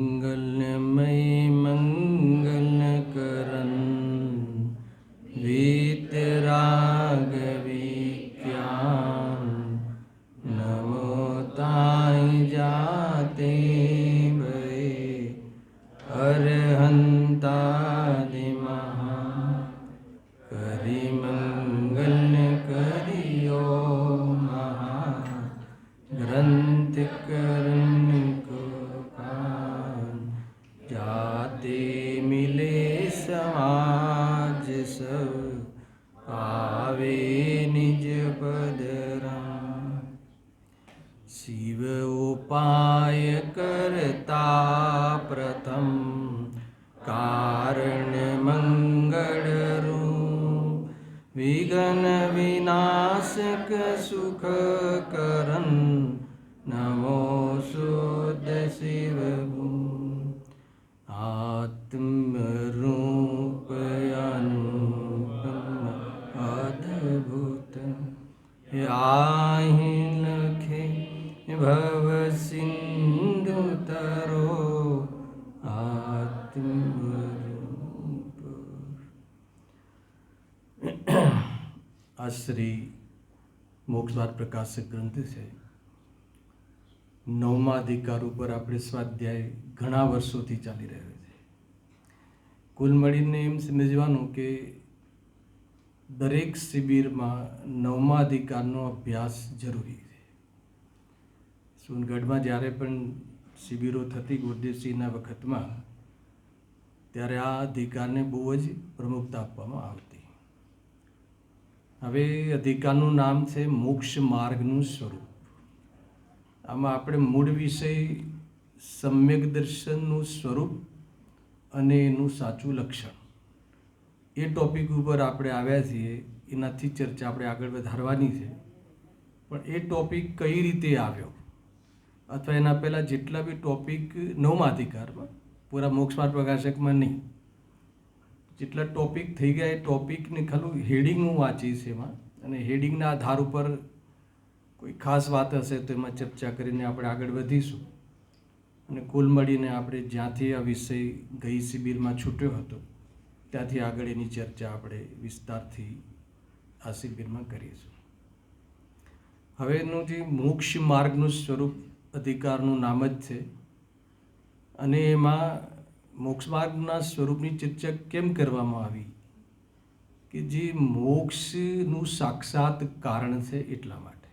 મંગલમય મંગલકરણ વીતરાગ વિજ્ઞાન નમો તાય જાતે ભય અરહંતાદિ મહા કરી મંગલ કર્યો મહા ગ્રંથ કરણ જાતે મિલે સમાજ સૌ આવે નિજ પદરામ શિવ ઉપાય કરતા પ્રથમ કારણ મંગળ રૂપ વિઘ્ન વિનાશક સુખ કરન નમો શુદ્ધ શિવ આત્મરૂપ અનુપમ અદ્ભુત આહિ લખે ભવ સિંધુ તરો આત્મરૂપ. આ શ્રી મોક્ષદ્વાર પ્રકાશક ગ્રંથ છે. 9મા અધિકાર ઉપર આપણે સ્વાધ્યાય ઘણા વર્ષોથી ચાલી રહ્યો છે. કુલ મળીને એમ સમજવાનું કે દરેક શિબિરમાં 9મા અધિકારનો અભ્યાસ જરૂરી છે. સોનગઢમાં જ્યારે પણ શિબિરો થતી ગુરુદેવસિંહના વખતમાં, ત્યારે આ અધિકારને બહુ જ પ્રમુખતા આપવામાં આવતી. હવે અધિકારનું નામ છે મોક્ષ માર્ગનું સ્વરૂપ. આમાં આપણે મૂળ વિષય સમ્યક દર્શનનું સ્વરૂપ અને એનું સાચું લક્ષણ, એ ટોપિક ઉપર આપણે આવ્યા છીએ. એનાથી ચર્ચા આપણે આગળ વધારવાની છે. પણ એ ટોપિક કઈ રીતે આવ્યો, અથવા એના પહેલાં જેટલા બી ટોપિક 9મા અધિકારમાં, પૂરા મોક્ષમાર્ગ પ્રકાશકમાં નહીં, જેટલા ટોપિક થઈ ગયા એ ટોપિકને ખાલી હેડિંગ હું વાંચીશ એમાં, અને હેડિંગના આધાર ઉપર કોઈ ખાસ વાત હશે તો એમાં ચર્ચા કરીને આપણે આગળ વધીશું. અને કુલ મળીને આપણે જ્યાંથી આ વિષય ગઈ શિબિરમાં છૂટ્યો હતો ત્યાંથી આગળ એની ચર્ચા આપણે વિસ્તારથી આ શિબિરમાં કરીશું. હવે એનું જે મોક્ષ માર્ગનું સ્વરૂપ અધિકારનું નામ જ છે, અને એમાં મોક્ષ માર્ગના સ્વરૂપની ચર્ચા કેમ કરવામાં આવી કે જે મોક્ષનું સાક્ષાત કારણ છે એટલા માટે.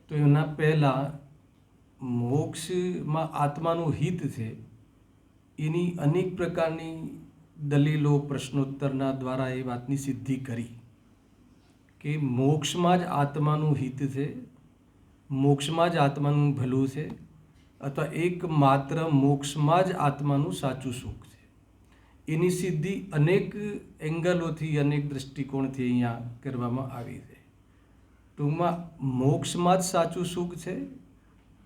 તો એના પહેલાં મોક્ષમાં આત્માનું હિત છે એની અનેક પ્રકારની દલીલો પ્રશ્નોત્તરના દ્વારા એ વાતની સિદ્ધિ કરી કે મોક્ષમાં જ આત્માનું હિત છે, મોક્ષમાં જ આત્માનું ભલું છે, અથવા એકમાત્ર મોક્ષમાં જ આત્માનું સાચું સુખ છે. એની સિદ્ધિ અનેક એંગલોથી, અનેક દૃષ્ટિકોણથી અહીંયા કરવામાં આવી છે. ટૂંકમાં મોક્ષમાં જ સાચું સુખ છે,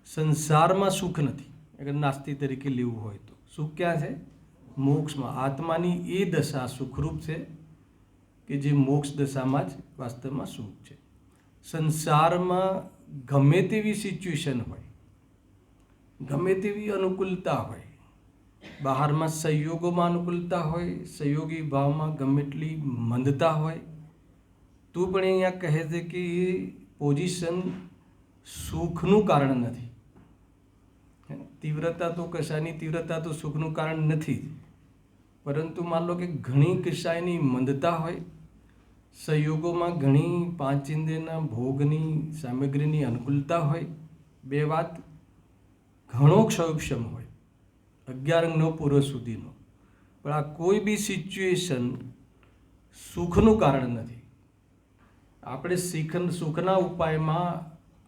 સંસારમાં સુખ નથી. અગર નાસ્તી તરીકે લેવું હોય તો સુખ ક્યાં છે? મોક્ષમાં. આત્માની એ દશા સુખરૂપ છે કે જે મોક્ષ દશામાં જ વાસ્તવમાં સુખ છે. સંસારમાં ગમે તેવી સિચ્યુએશન હોય, ગમે તેવી અનુકૂળતા હોય, બહારમાં સંયોગોમાં અનુકૂળતા હોય, સંયોગી ભાવમાં ગમે એટલી મંદતા હોય, તો પણ અહીંયા કહે છે કે એ પોઝિશન સુખનું કારણ નથી. તીવ્રતા તો કશાની તીવ્રતા તો સુખનું કારણ નથી જ. પરંતુ માન લો કે ઘણી કશાયની મંદતા હોય, સંયોગોમાં ઘણી પાંચેન્દ્રિયના ભોગની સામગ્રીની અનુકૂળતા હોય, બે વાત ઘણો ક્ષયોક્ષમ હોય, 11 અંગનો પૂર્વ સુધીનો, પણ આ કોઈ બી સિચ્યુએશન સુખનું કારણ નથી. આપણે સુખના ઉપાયમાં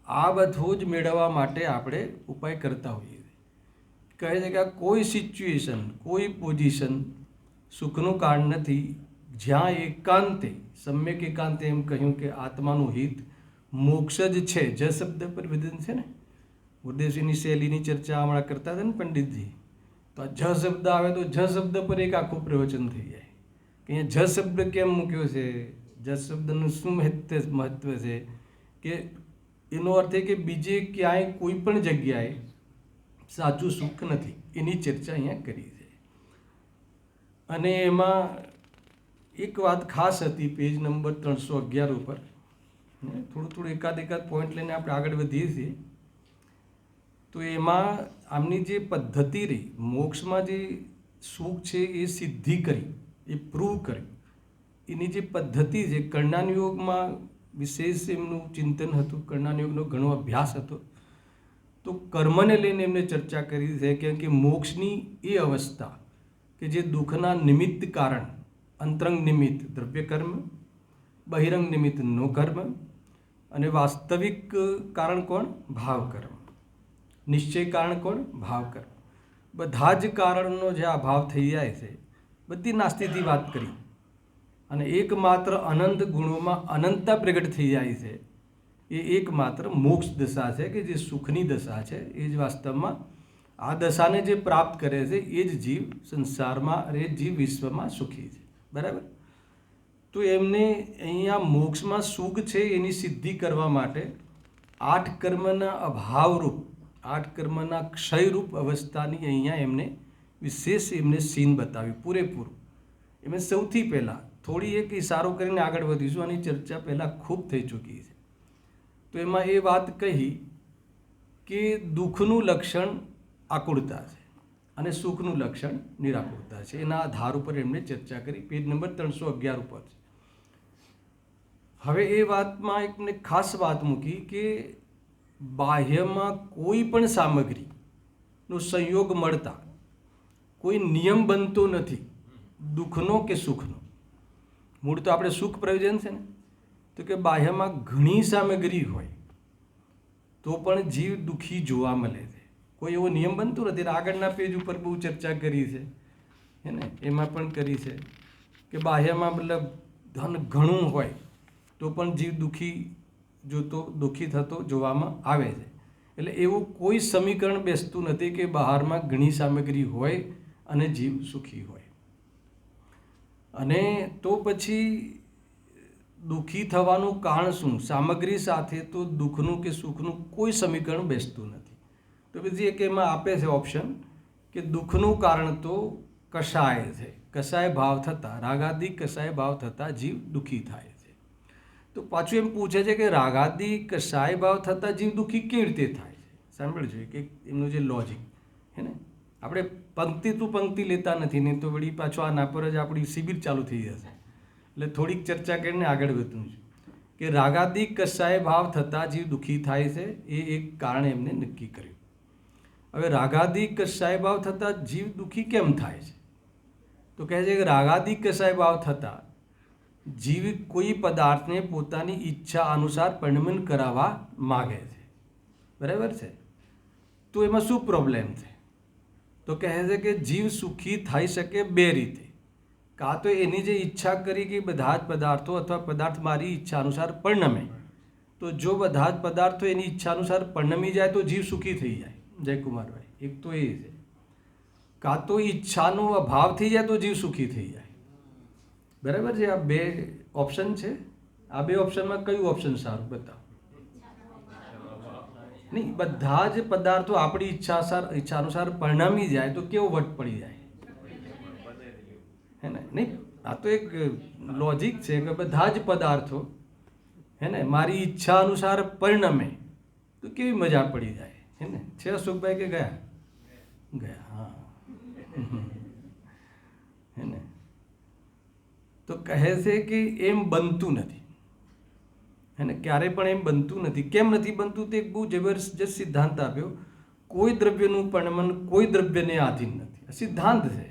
આ બધું જ મેળવવા માટે આપણે ઉપાય કરતા હોઈએ છીએ. કહે છે કે આ કોઈ સિચ્યુએશન, કોઈ પોઝિશન સુખનું કારણ નથી, જ્યાં એકાંતે, સમ્યક એકાંતે એમ કહ્યું કે આત્માનું હિત મોક્ષ જ છે. જ શબ્દ પર વિધાન છે ને, ગુરુદેવસિંહની શૈલીની ચર્ચા હમણાં કરતા હતા ને પંડિતજી, તો આ જ શબ્દ આવે તો જ શબ્દ પર એક આખું પ્રવચન થઈ જાય કે અહીંયા જ શબ્દ કેમ મૂક્યો છે, જ શબ્દનું શું મહત્વ છે, કે એનો અર્થ એ કે બીજે ક્યાંય કોઈ પણ જગ્યાએ સાચું સુખ નથી, એની ચર્ચા અહીંયા કરી છે. અને એમાં એક વાત ખાસ હતી પેજ નંબર 311 ઉપર, થોડું એકાદ પોઈન્ટ લઈને આપણે આગળ વધીએ છીએ. તો એમાં આમની જે પદ્ધતિ રહી, મોક્ષમાં જે સુખ છે એ સિદ્ધિ કરી, એ પ્રૂવ કરી, એની જે પદ્ધતિ છે, કર્ણાન યોગમાં વિશેષ એમનું ચિંતન હતું, કર્ણાન યોગનો ઘણો અભ્યાસ હતો. તો કર્મને લઈને એમને ચર્ચા કરી છે, કેમ કે મોક્ષની એ અવસ્થા કે જે દુઃખના નિમિત્ત કારણ, અંતરંગ નિમિત્ત દ્રવ્ય કર્મ, બહિરંગ નિમિત્ત નો કર્મ, અને વાસ્તવિક કારણ કોણ? ભાવ કર્મ. નિશ્ચય કારણ કોણ? ભાવ કર્મ. બધા જ કારણનો જે અભાવ થઈ જાય છે, બધી નાસ્તિથી વાત કરી, અને એકમાત્ર અનંત ગુણોમાં અનંતતા પ્રગટ થઈ જાય છે. એ એકમાત્ર મોક્ષ દશા છે કે જે સુખની દશા છે. એ જ વાસ્તવમાં આ દશાને જે પ્રાપ્ત કરે છે એ જ જીવ સંસારમાં, એ જ જીવ વિશ્વમાં સુખી છે. બરાબર? તો એમને અહીંયા મોક્ષમાં સુખ છે એની સિદ્ધિ કરવા માટે 8 કર્મના અભાવરૂપ, 8 કર્મના ક્ષયરૂપ અવસ્થાની અહીંયા એમને વિશેષ સીન બતાવ્યું પૂરેપૂરું. એમાં સૌથી પહેલાં થોડી એક ઇશારો કરીને આગળ વધીશું, આની ચર્ચા પહેલાં ખૂબ થઈ ચૂકી છે. તો એમાં એ વાત કહી કે દુઃખનું લક્ષણ આકુળતા છે અને સુખનું લક્ષણ નિરાકુળતા છે. એના આધાર ઉપર એમણે ચર્ચા કરી, પેજ નંબર 311 ઉપર છે. હવે એ વાતમાં એકને ખાસ વાત મૂકી કે બાહ્યમાં કોઈ પણ સામગ્રીનો સંયોગ મળતા કોઈ નિયમ બનતો નથી, દુઃખનો કે સુખનો. મૂળ તો આપણે સુખ પ્રયોજન છે ને, તો કે બાહ્યમાં ઘણી સામગ્રી હોય તો પણ જીવ દુઃખી જોવા મળે છે. કોઈ એવો નિયમ બનતો નથી. આગળના પેજ ઉપર બહુ ચર્ચા કરી છે, હે ને, એમાં પણ કરી છે કે બાહ્યમાં મતલબ ધન ઘણું હોય તો પણ જીવ દુઃખી થતો જોવામાં આવે છે. એટલે એવું કોઈ સમીકરણ બેસતું નથી કે બહારમાં ઘણી સામગ્રી હોય અને જીવ સુખી હોય. અને તો પછી દુઃખી થવાનું કારણ શું? સામગ્રી સાથે તો દુઃખનું કે સુખનું કોઈ સમીકરણ બેસતું નથી. તો પછી એક એમાં આપે છે ઓપ્શન કે દુઃખનું કારણ તો કષાય છે. કષાય ભાવ થતાં, રાગાદી કષાય ભાવ થતાં જીવ દુઃખી થાય છે. તો પાછું એમ પૂછે છે કે રાગાદી કષાય ભાવ થતાં જીવ દુઃખી કેવી રીતે થાય છે? સાંભળજો કે એમનું જે લોજિક, હે ને, આપણે પંક્તિ ટુ પંક્તિ લેતા નથી, નહીં તો વળી પાછો આના પર જ આપણી શિબિર ચાલુ થઈ જશે. એટલે થોડીક ચર્ચા કરીને આગળ વધવું છે કે રાગાદી કષાય ભાવ થતાં જીવ દુઃખી થાય છે. એ એક કારણ એમને નક્કી કર્યું. હવે રાગાદી કષાય ભાવ થતાં જીવ દુઃખી કેમ થાય છે? તો કહે છે કે રાગાદી કષાય ભાવ થતાં જીવ કોઈ પદાર્થને પોતાની ઈચ્છા અનુસાર પરિણમન કરાવવા માગે છે. બરાબર છે? તો એમાં શું પ્રોબ્લેમ છે? તો કહે છે કે જીવ સુખી થઈ શકે બે રીતે. કાં તો એની જે ઈચ્છા કરી કે બધા જ પદાર્થો અથવા પદાર્થ મારી ઈચ્છા અનુસાર પરિણમે, તો જો બધા જ પદાર્થો એની ઈચ્છા અનુસાર પરિણમી જાય તો જીવ સુખી થઈ જાય. જયકુમારભાઈ, એક તો એ છે. કાં તો ઈચ્છાનો અભાવ થઈ જાય તો જીવ સુખી થઈ જાય. બરાબર છે? આ બે ઓપ્શન છે. આ બે ઓપ્શનમાં કયું ઓપ્શન સારું બતાવો? નહીં, બધા જ પદાર્થો આપણી ઈચ્છા અનુસાર પરિણમી જાય તો કેવો વટ પડી જાય, હે ને? નહીં, આ તો એક લોજિક છે કે બધા જ પદાર્થો, હે ને, મારી ઈચ્છા અનુસાર પરિણમે તો કેવી મજા પડી જાય, હે ને? છે અશોકભાઈ કે ગયા? ગયા, હા, હે ને? તો કહે છે કે એમ બનતું નથી, હે ને, ક્યારે પણ એમ બનતું નથી. કેમ નથી બનતું? તે એક બહુ જબરજસ્ત સિદ્ધાંત આપ્યો. કોઈ દ્રવ્યનું પરિણમન કોઈ દ્રવ્યને આધીન નથી. આ સિદ્ધાંત છે,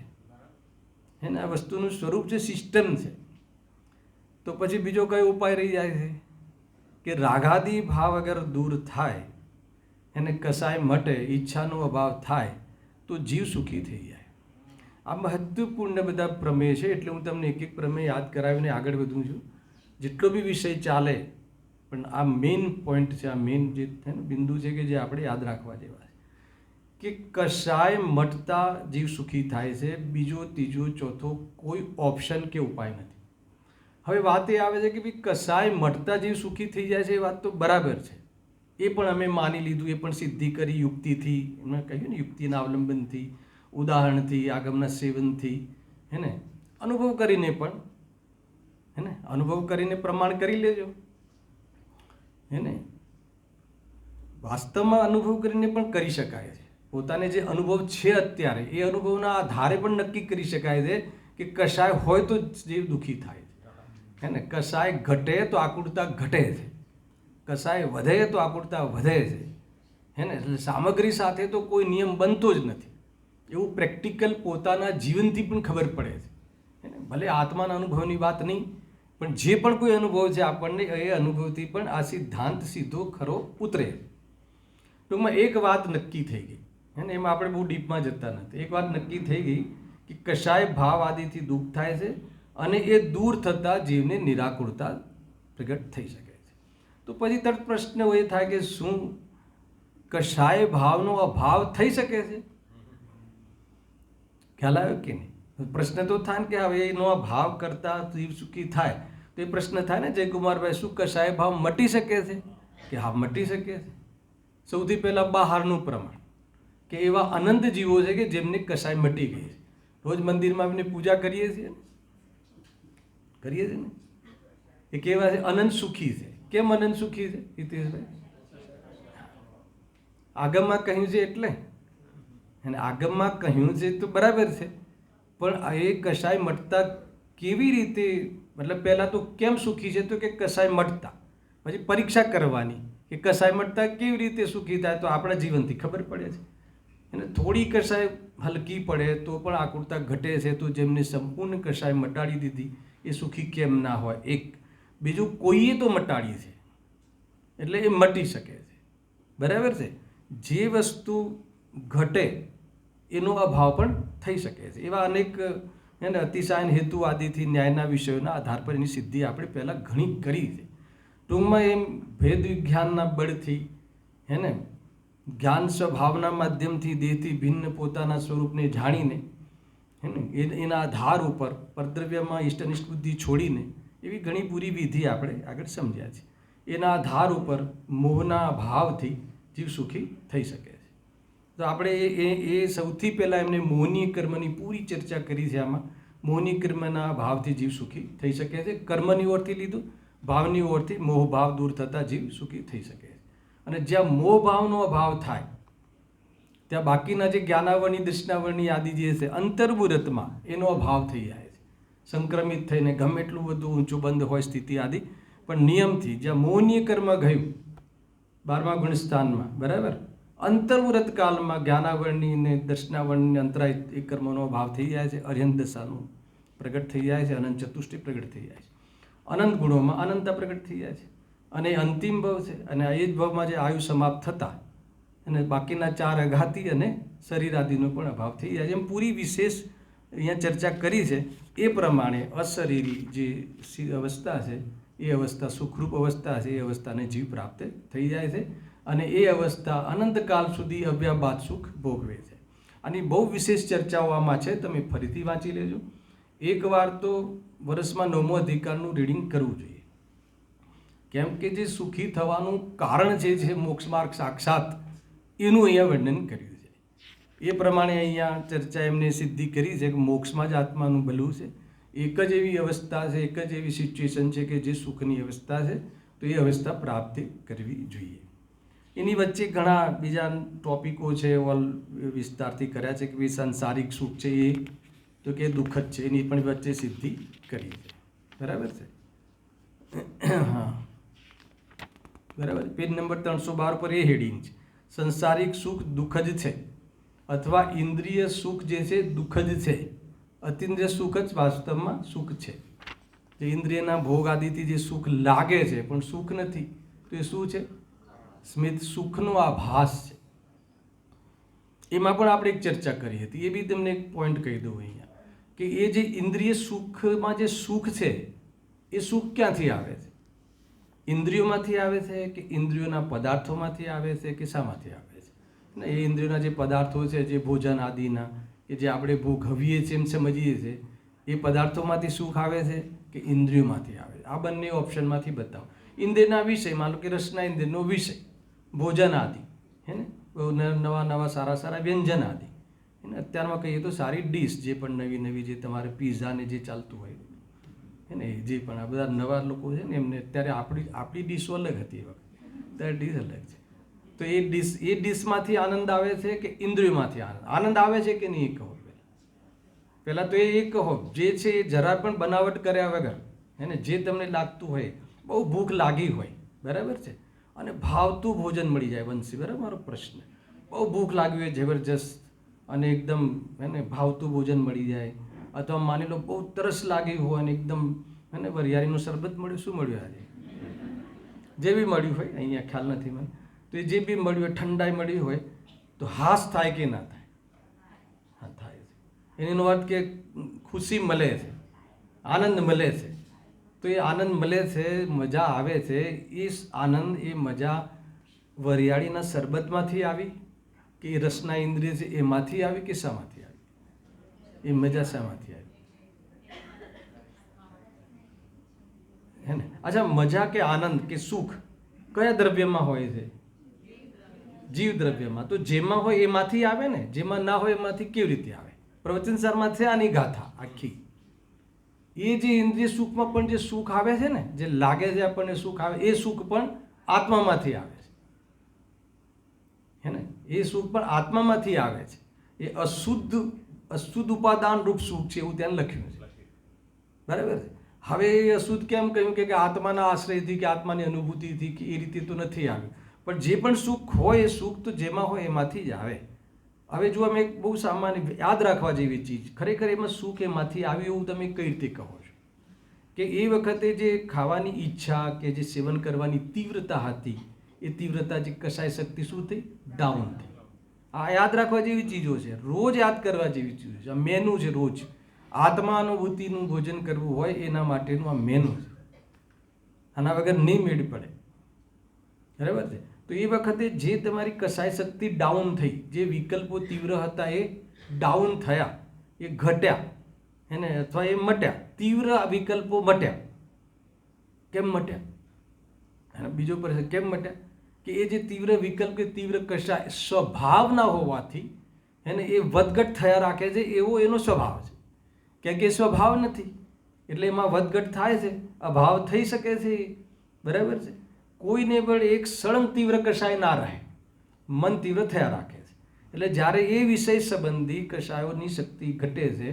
હે ને? આ વસ્તુનું સ્વરૂપ છે, સિસ્ટમ છે. તો પછી બીજો કયો ઉપાય રહી જાય છે કે રાગાદી ભાવ અગર દૂર થાય, એને કસાય મટે, ઈચ્છાનો અભાવ થાય તો જીવ સુખી થઈ જાય. આ મહત્વપૂર્ણ બધા પ્રમેય છે. એટલે હું તમને એક એક પ્રમેય યાદ કરાવીને આગળ વધું છું. જેટલો બી વિષય ચાલે, પણ આ મેઇન પોઈન્ટ છે, આ મેઇન જે બિંદુ છે કે જે આપણે યાદ રાખવા જેવા છે. કે કશાય મટતા જીવ સુખી થાય છે, બીજો ત્રીજો ચોથો કોઈ ઓપ્શન કે ઉપાય નથી. હવે વાત એ આવે છે કે ભાઈ કશાય મટતા જીવ સુખી થઈ જાય છે, એ વાત તો બરાબર છે, એ પણ અમે માની લીધું, એ પણ સિદ્ધિ કરી યુક્તિથી, એમને કહ્યું ને યુક્તિના અવલંબનથી, ઉદાહરણથી, આગમના સેવનથી, હે ને, અનુભવ કરીને પણ, હે ને, અનુભવ કરીને પ્રમાણ કરી લેજો, હે ને. વાસ્તવમાં અનુભવ કરીને પણ કરી શકાય છે. પોતાને જે અનુભવ છે અત્યારે એ અનુભવના આધારે પણ નક્કી કરી શકાય છે કે કશાય હોય તો જીવ દુઃખી થાય છે, હે ને. કશાય ઘટે તો આકુળતા ઘટે છે, કશાય વધે તો આકુળતા વધે છે, હે ને. એટલે સામગ્રી સાથે તો કોઈ નિયમ બનતો જ નથી, એવું પ્રેક્ટિકલ પોતાના જીવનથી પણ ખબર પડે છે, હે ને. ભલે આત્માના અનુભવની વાત નહીં, પણ જે પણ કોઈ અનુભવ છે આપણને, એ અનુભવથી પણ આ સિદ્ધાંત સીધો ખરો ઉતરે. ટૂંકમાં એક વાત નક્કી થઈ ગઈ, હે ને. એમાં આપણે બહુ ડીપમાં જતા નથી. એક વાત નક્કી થઈ ગઈ કે કશાય ભાવ આદિથી દુઃખ થાય છે અને એ દૂર થતાં જીવને નિરાકુરતા પ્રગટ થઈ શકે છે. તો પછી તરત પ્રશ્ન એ થાય કે શું કશાય ભાવનો અભાવ થઈ શકે છે? ખ્યાલ આવ્યો કે નહીં? પ્રશ્ન તો થાય ને કે હવે એનો અભાવ કરતા જીવ સુખી થાય, તો એ પ્રશ્ન થાય ને જયકુમારભાઈ, શું કશાય ભાવ મટી શકે છે? કે હા, મટી શકે છે. સૌથી પહેલાં બહારનું પ્રમાણ કે એવા અનંત જીવો છે કે જેમને કશાય મટી ગઈ છે. રોજ મંદિરમાં આવીને પૂજા કરીએ છીએ ને, એ કેવા છે? અનંત સુખી છે. કેમ અનંત સુખી છે હિતેશભાઈ? આગમમાં કહ્યું છે એટલે, અને આગમમાં કહ્યું છે તો બરાબર છે, પણ એ કશાય મટતા કેવી રીતે, મતલબ પહેલાં તો કેમ સુખી છે? તો કે કશાય મટતા. પછી પરીક્ષા કરવાની કે કશાય મટતા કેવી રીતે સુખી થાય, તો આપણા જીવનથી ખબર પડે છે. અને થોડી કશાય હલકી પડે તો પણ આકુરતા ઘટે છે. તો જેમને સંપૂર્ણ કશાય મટાડી દીધી એ સુખી કેમ ના હોય? એક. બીજું, કોઈએ તો મટાડી છે એટલે એ મટી શકે છે, બરાબર છે. જે વસ્તુ ઘટે એનો અભાવ પણ થઈ શકે છે. એવા અનેક, હે ને, અતિશાયન હેતુ આદિથી ન્યાયના વિષયોના આધાર પર એની સિદ્ધિ આપણે પહેલાં ઘણી કરી છે. ટૂંકમાં એમ ભેદ વિજ્ઞાનના બળથી, હે ને, જ્ઞાન સ્વભાવના માધ્યમથી દેહથી ભિન્ન પોતાના સ્વરૂપને જાણીને, હે ને, એના આધાર ઉપર પરદ્રવ્યમાં ઇષ્ટનિષ્ઠ બુદ્ધિ છોડીને એવી ઘણી પૂરી વિધિ આપણે આગળ સમજ્યા છે. એના આધાર ઉપર મોહના ભાવથી જીવ સુખી થઈ શકે છે. તો આપણે એ સૌથી પહેલાં એમને મોહનીય કર્મની પૂરી ચર્ચા કરી છે. આમાં મોહનીય કર્મના ભાવથી જીવ સુખી થઈ શકે છે. કર્મની ઓરથી લીધું, ભાવની ઓરથી મોહ ભાવ દૂર થતાં જીવ સુખી થઈ શકે છે. અને જ્યાં મોહ ભાવનો અભાવ થાય ત્યાં બાકીના જે જ્ઞાનાવરણી, દૃષ્ટાવરણી આદિ જે છે અંતર્મુહૂર્તમાં એનો અભાવ થઈ જાય છે. સંક્રમિત થઈને ગમે એટલું બધું ઊંચું બંધ હોય સ્થિતિ આદિ, પણ નિયમથી જ્યાં મોહનીય કર્મ ગયું 12મા ગુણસ્થાનમાં, બરાબર, અંતર્મુહૂર્ત કાળમાં જ્ઞાનાવરણી ને દર્શનાવરણી અંતરાય એ કર્મનો અભાવ થઈ જાય છે. અર્યંત દશાનું પ્રગટ થઈ જાય છે, અનંત ચતુષ્ટિ પ્રગટ થઈ જાય છે, અનંત ગુણોમાં અનંતતા પ્રગટ થઈ જાય છે. અને અંતિમ ભવ છે, અને એ જ ભવમાં જે આયુ સમાપ્ત થતા અને બાકીના 4 અઘાતી અને શરીર આદિનો પણ અભાવ થઈ જાય છે. એમ પૂરી વિશેષ અહીંયા ચર્ચા કરી છે. એ પ્રમાણે અશરીરી જે અવસ્થા છે, એ અવસ્થા સુખરૂપ અવસ્થા છે, એ અવસ્થાને જીવ પ્રાપ્ત થઈ જાય છે. અને એ અવસ્થા અનંતકાળ સુધી અવ્યાબાદ સુખ ભોગવે છે. આની બહુ વિશેષ ચર્ચાઓ આમાં છે, તમે ફરીથી વાંચી લેજો. એકવાર તો વર્ષમાં 9મો અધિકારનું રીડિંગ કરવું જોઈએ. કેમ કે જે સુખી થવાનું કારણ છે મોક્ષ માર્ગ સાક્ષાત, એનું અહીંયા વર્ણન કર્યું છે. એ પ્રમાણે અહીંયા ચર્ચા એમને સિદ્ધિ કરી છે કે મોક્ષમાં જ આત્માનું ભલું છે. એક જ એવી અવસ્થા છે, એક જ એવી સિચ્યુએશન છે કે જે સુખની અવસ્થા છે, તો એ અવસ્થા પ્રાપ્ત કરવી જોઈએ. એની વચ્ચે ઘણા બીજા ટોપિકો છે, ઓલ વિસ્તારથી કર્યા છે કે ભાઈ સંસારિક સુખ છે એ તો કે દુઃખદ છે, એની પણ વચ્ચે સિદ્ધિ કરી છે, બરાબર છે. હા, બરાબર. પેજ નંબર 312 પર એ હેડિંગ છે, સંસારિક સુખ દુઃખદ છે અથવા ઇન્દ્રિય સુખ જે છે દુઃખદ છે. અતિન્દ્રિય સુખ જ વાસ્તવમાં સુખ છે. જે ઇન્દ્રિયના ભોગ આદિથી જે સુખ લાગે છે પણ સુખ નથી, તો એ શું છે? સ્મિત સુખનો આભાસ છે. એમાં પણ આપણે એક ચર્ચા કરી હતી, એ બી તમને એક પોઈન્ટ કહી દઉં અહીંયા કે એ જે ઇન્દ્રિય સુખમાં જે સુખ છે એ સુખ ક્યાંથી આવે છે? ઇન્દ્રિયોમાંથી આવે છે કે ઇન્દ્રિયોના પદાર્થોમાંથી આવે છે કે શામાંથી આવે છે? ને એ ઇન્દ્રિયોના જે પદાર્થો છે, જે ભોજન આદિના, કે જે આપણે ભોગવીએ છીએ એમ સમજીએ છીએ, એ પદાર્થોમાંથી સુખ આવે છે કે ઇન્દ્રિયોમાંથી આવે છે? આ બંને ઓપ્શનમાંથી બતાવો. ઇન્દ્રિયના વિષય, માનો કે રસના ઇન્દ્રિયનો વિષય ભોજન આદિ, હે ને, નવા નવા સારા સારા વ્યંજન આદિ, એને અત્યારમાં કહીએ તો સારી ડીશ, જે પણ નવી નવી જે તમારે પીઝા ને જે ચાલતું હોય, હે ને, જે પણ આ બધા નવા લોકો છે ને, એમને અત્યારે આપણી ડીશો અલગ હતી એ વખતે, ત્યારે ડીશ અલગ છે. તો એ ડીશમાંથી આનંદ આવે છે કે ઇન્દ્રિયોમાંથી આનંદ આવે છે કે નહીં, એ કહો પહેલાં તો એ કહો. જે છે એ જરા પણ બનાવટ કર્યા વગર, હે ને, જે તમને લાગતું હોય, બહુ ભૂખ લાગી હોય, બરાબર છે, અને ભાવતું ભોજન મળી જાય, વંશી, બરાબર, મારો પ્રશ્ન, બહુ ભૂખ લાગી હોય જબરજસ્ત, અને એકદમ, હે ને, ભાવતું ભોજન મળી જાય, અથવા માની લો બહુ તરસ લાગી હોય અને એકદમ, હે ને, વરિયાળીનું શરબત મળ્યું, શું મળ્યું આજે, જે બી મળ્યું હોય, અહીંયા ખ્યાલ નથી મને, તો એ જે બી મળ્યું હોય, ઠંડાઈ મળી હોય, તો હાશ થાય કે ના થાય? હા, થાય છે. એનો અર્થ કે ખુશી મળે છે, આનંદ મળે છે. તો એ આનંદ મળે છે, મજા આવે છે, એ આનંદ, એ મજા વરિયાળીના શરબતમાંથી આવી કે એ રસના ઇન્દ્રિય છે એમાંથી આવી કે શામાંથી આવી? એ મજા શામાંથી આવી? હે ને? અચ્છા, મજા કે આનંદ કે સુખ કયા દ્રવ્યમાં હોય છે? જીવ દ્રવ્યમાં. તો જેમાં હોય એમાંથી આવે ને, જેમાં ના હોય એમાંથી કેવી રીતે આવે? પ્રવચનસારમાં છે આની ગાથા આખી. એ જે ઇન્દ્રિય સુખમાં પણ જે સુખ આવે છે ને, જે લાગે છે આપણને સુખ આવે, એ સુખ પણ આત્મામાંથી આવે છે, હે ને, એ સુખ પણ આત્મામાંથી આવે છે. એ અશુદ્ધ ઉપાદાન રૂપ સુખ છે, એવું ત્યાં લખ્યું છે, બરાબર છે. હવે એ અશુદ્ધ કેમ કહ્યું કે આત્માના આશ્રયથી કે આત્માની અનુભૂતિથી કે એ રીતે તો નથી આવ્યું, પણ જે પણ સુખ હોય એ સુખ તો જેમાં હોય એમાંથી જ આવે. હવે જો અમે બહુ સામાન્ય યાદ રાખવા જેવી ચીજ, ખરેખર એમાં સુખ એમાંથી આવ્યું એવું તમે કઈ રીતે કહો છો? કે એ વખતે જે ખાવાની ઈચ્છા કે જે સેવન કરવાની તીવ્રતા હતી, એ તીવ્રતા જે કશાય શક્તિ શું થઈ? ડાઉન થઈ. આ યાદ રાખવા જેવી ચીજો છે, રોજ યાદ કરવા જેવી ચીજો છે. આ મેનુ છે રોજ. આત્માનુભૂતિનું ભોજન કરવું હોય એના માટેનું આ મેનુ છે. આના વગર નહીં મેળ પડે, બરાબર છે. તો એ વખતે જે તમારી કશાય શક્તિ ડાઉન થઈ, જે વિકલ્પો તીવ્ર હતા એ ડાઉન થયા, એ ઘટ્યા, એને, અથવા એ મટ્યા. તીવ્ર વિકલ્પો મટ્યા. કેમ મટ્યા? અને બીજો પ્રશ્ન, કેમ મટ્યા? કે એ જે તીવ્ર વિકલ્પ કે તીવ્ર કશાય સ્વભાવ ના હોવાથી, એને એ વધઘટ થયા રાખે છે, એવો એનો સ્વભાવ છે. કેમ કે સ્વભાવ નથી એટલે એમાં વધઘટ થાય છે, અભાવ થઈ શકે છે, બરાબર છે. કોઈને પણ એક સળંગ તીવ્ર કશાય ના રહે, મન તીવ્ર થયા રાખે છે. એટલે જ્યારે એ વિષય સંબંધી કશાયોની શક્તિ ઘટે છે,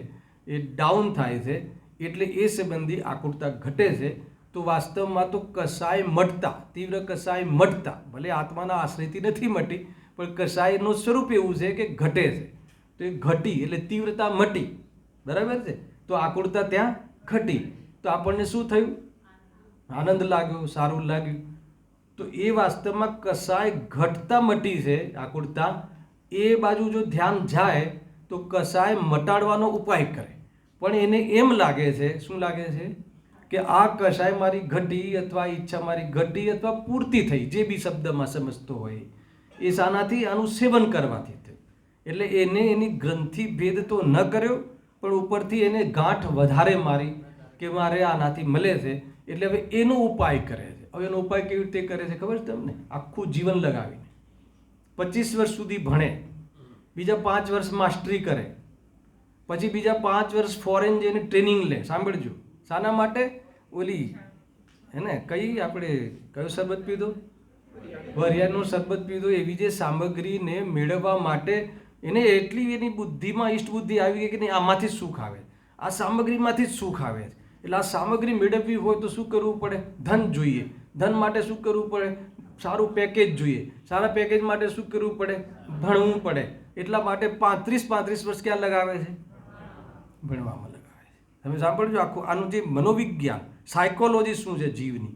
એ ડાઉન થાય છે, એટલે એ સંબંધી આકુરતા ઘટે છે. તો વાસ્તવમાં તો કશાય મટતા, તીવ્ર કશાય મટતા, ભલે આત્માના આશ્રયથી નથી મટી, પણ કશાયનું સ્વરૂપ એવું છે કે ઘટે છે. તો એ ઘટી એટલે તીવ્રતા મટી, બરાબર છે. તો આકુરતા ત્યાં ઘટી, તો આપણને શું થયું? આનંદ લાગ્યો, સારું લાગ્યું. તો એ વાસ્તવમાં કશાય ઘટતા મટી છે આકુરતા. એ બાજુ જો ધ્યાન જાય તો કશાય મટાડવાનો ઉપાય કરે, પણ એને એમ લાગે છે, શું લાગે છે? કે આ કશાય મારી ઘટી, અથવા ઈચ્છા મારી ઘટી, અથવા પૂર્તિ થઈ, જે બી શબ્દમાં સમજતો હોય એ શાનાથી? આનું સેવન કરવાથી થયું. એટલે એને એની ગ્રંથિ ભેદ તો ન કર્યો, પણ ઉપરથી એને ગાંઠ વધારે મારી કે મારે આનાથી મળે છે, એટલે હવે એનો ઉપાય કરે છે. હવે એનો ઉપાય કેવી રીતે કરે છે ખબર છે તમને? આખું જીવન લગાવીને 25 વર્ષ સુધી ભણે, બીજા 5 વર્ષ માસ્ટરી કરે, પછી બીજા 5 વર્ષ ફોરેન જઈને ટ્રેનિંગ લે. સાંભળજો, શાના માટે? ઓલી, હે ને, કઈ આપણે કયો શરબત પીધો? વરિયાળનો શરબત પીધો. એવી જે સામગ્રીને મેળવવા માટે એને એટલી એની બુદ્ધિમાં ઈષ્ટ બુદ્ધિ આવી ગઈ કે નહીં, આમાંથી જ સુખ આવે, આ સામગ્રીમાંથી જ સુખ આવે. એટલે આ સામગ્રી મેળવવી હોય તો શું કરવું પડે? ધન જોઈએ. ધન માટે શું કરવું પડે? સારું પેકેજ જોઈએ. સારા પેકેજ માટે શું કરવું પડે? ભણવું પડે. એટલા માટે 35 વર્ષ ક્યાં લગાવે છે? ભણવામાં લગાવે છે. તમે સાંભળજો આખું આનું જે મનોવિજ્ઞાન, સાયકોલોજી શું છે જીવની,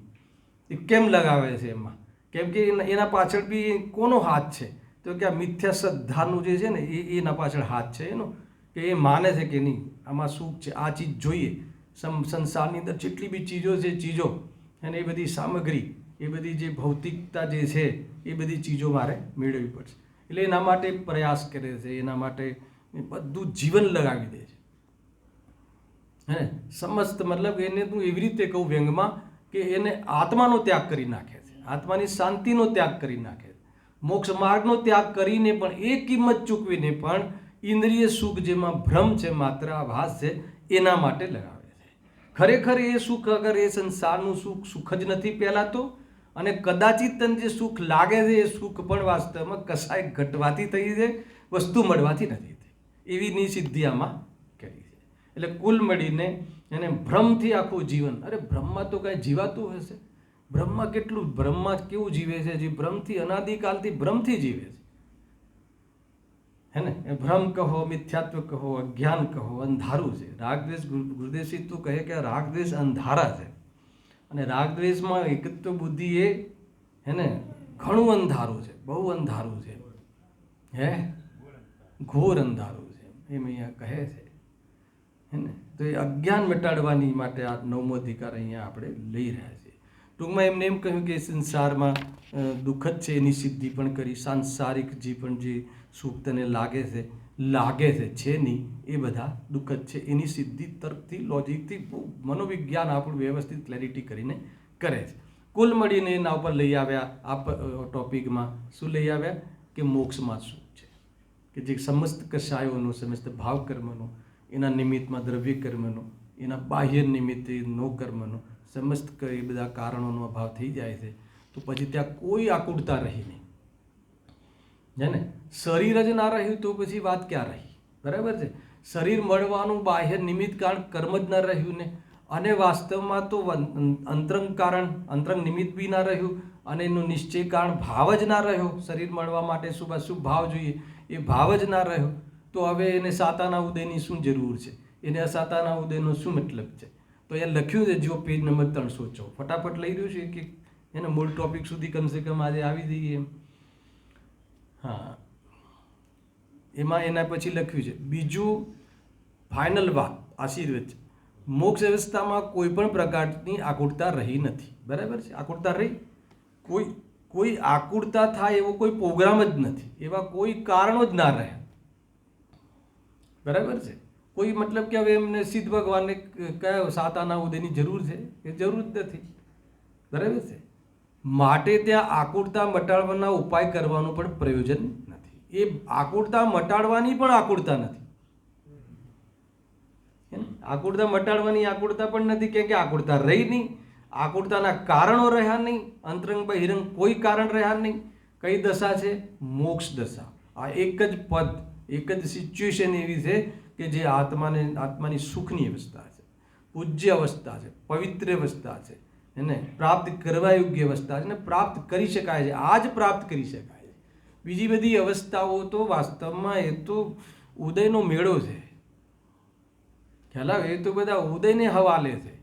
એ કેમ લગાવે છે એમાં. કેમ કે એના પાછળ બી કોનો હાથ છે? તો કે આ મિથ્યા શ્રદ્ધાનું જે છે ને, એના પાછળ હાથ છે એનો, કે એ માને છે કે નહીં આમાં સુખ છે, આ ચીજ જોઈએ. સંસારની અંદર જેટલી બી ચીજો છે, ચીજો અને એ બધી સામગ્રી, એ બધી જે ભૌતિકતા જે છે, એ બધી ચીજો મારે મેળવવી પડશે. એટલે એના માટે પ્રયાસ કરે છે, એના માટે બધું જીવન લગાવી દે છે. હે સમસ્ત મતલબ એને તું એવી રીતે કહું વ્યંગમાં કે એને આત્માનો ત્યાગ કરી નાખે છે, આત્માની શાંતિનો ત્યાગ કરી નાખે છે, મોક્ષ માર્ગનો ત્યાગ કરીને પણ એ કિંમત ચૂકવીને પણ ઇન્દ્રિય સુખ જેમાં ભ્રમ છે, માત્ર આભાસ છે, એના માટે લગાવે છે. ખરેખર એ સુખ અગર એ સંસારનું સુખ જ નથી પહેલાં તો, અને કદાચિત તને જે સુખ લાગે છે એ સુખ પણ વાસ્તવમાં કશાય ઘટવાથી થઈ છે, વસ્તુ મળવાથી નથી થઈ, એવી નિસિદ્ધિ આમાં કરી છે. એટલે કુલ મળીને એને ભ્રમથી આખું જીવન, અરે બ્રહ્મા તો કાંઈ જીવાતું હશે? બ્રહ્મા કેટલું, બ્રહ્મા કેવું જીવે છે? જે ભ્રમથી અનાદિકાલથી ભ્રમથી જીવે છે, હે ને? એ ભ્રમ કહો, મિથ્યાત્વ કહો, અજ્ઞાન કહો, અંધારું છે. રાગદ્વેષ, ગુરુદેવસિંહ તો કહે કે રાગદ્વેષ અંધારા છે, અને રાગદ્વેષમાં એકત્વ બુદ્ધિ એ હે ને ઘણું અંધારું છે, બહુ અંધારું છે, હે ઘોર અંધારું છે, એમ અહીંયા કહે છે, હે ને? તો એ અજ્ઞાન મટાડવાની માટે આ 9મો અધિકાર અહીંયા આપણે લઈ રહ્યા છીએ. ટૂંકમાં એમને એમ કહ્યું કે સંસારમાં દુઃખ જ છે, એની સિદ્ધિ પણ કરી. સાંસારિક જે પણ જે સુખ તને લાગે છે નહીં, એ બધા દુઃખ જ છે. એની સિદ્ધિ તર્કથી, લોજિકથી, બહુ મનોવિજ્ઞાન આપણું વ્યવસ્થિત ક્લેરિટી કરીને કરે છે. કુલ મળીને એના ઉપર લઈ આવ્યા આ ટોપિકમાં શું લઈ આવ્યા કે મોક્ષમાં શું છે, કે જે સમસ્ત કષાયોનો, સમસ્ત ભાવ કર્મનો, એના નિમિત્તમાં દ્રવ્ય કર્મનો, એના બાહ્ય નિમિત્તે નો કર્મનો, સમસ્ત એ બધા કારણોનો અભાવ થઈ જાય છે, તો પછી ત્યાં કોઈ આકુળતા રહી નહીં, છે ને? શરીર જ ના રહ્યું તો પછી વાત ક્યાં રહી? બરાબર છે. શરીર મળવાનું બાહ્ય નિમિત્ત કારણ કર્મ જ ના રહ્યું ને, અને વાસ્તવમાં તો અંતરંગ કારણ, અંતરંગ નિમિત્ત બી ના રહ્યું, અને એનું નિશ્ચય કારણ ભાવ જ ના રહ્યો. શરીર મળવા માટે શું ભાવ જોઈએ, એ ભાવ જ ના રહ્યો, તો હવે એને સાતાના ઉદયની શું જરૂર છે? એને અસાતાના ઉદયનો શું મતલબ છે? તો એ લખ્યું છે, જો પેજ નંબર 314. ફટાફટ લઈ રહ્યું છે કે એને મૂળ ટોપિક સુધી કમસે કમ આજે આવી જઈએ એમ. હા, એમાં એના પછી લખ્યું છે બીજું ફાઇનલ વાત આશીર્વાદ છે. મોક્ષ વ્યવસ્થામાં કોઈ પણ પ્રકારની આકુળતા રહી નથી. બરાબર છે? આકુળતા રહી, કોઈ આકુળતા થાય એવો કોઈ પ્રોગ્રામ જ નથી, એવા કોઈ કારણો જ ના રહ્યા. બરાબર છે? કોઈ મતલબ કે હવે એમને સિદ્ધ ભગવાનને કયા સાતાના ઉદયની જરૂર છે? એ જરૂર જ નથી. બરાબર છે? માટે ત્યાં આકુળતા મટાડવાના ઉપાય કરવાનું પણ પ્રયોજન નથી. એ આકુળતા મટાડવાની પણ આકુળતા નથી. આકુળતા મટાડવાની આકુળતા પણ નથી, કેમ કે આકુળતા રહી નહીં, આકુળતાના કારણો રહ્યા નહીં, અંતરંગ બહિરંગ કોઈ કારણ રહ્યા નહીં. કઈ દશા છે? મોક્ષ દશા. આ એક જ પદ, એક જ સિચ્યુએશન એવી છે કે જે આત્માની સુખની અવસ્થા છે, પૂજ્ય અવસ્થા છે, પવિત્ર અવસ્થા છે, એને પ્રાપ્ત કરવા યોગ્ય અવસ્થા છે, ને પ્રાપ્ત કરી શકાય છે. આ જ પ્રાપ્ત કરી શકાય છે. બીજી બધી અવસ્થાઓ તો વાસ્તવમાં એ તો ઉદયનો મેળો છે. ખ્યાલ આવે? એ તો બધા ઉદયને હવાલે છે.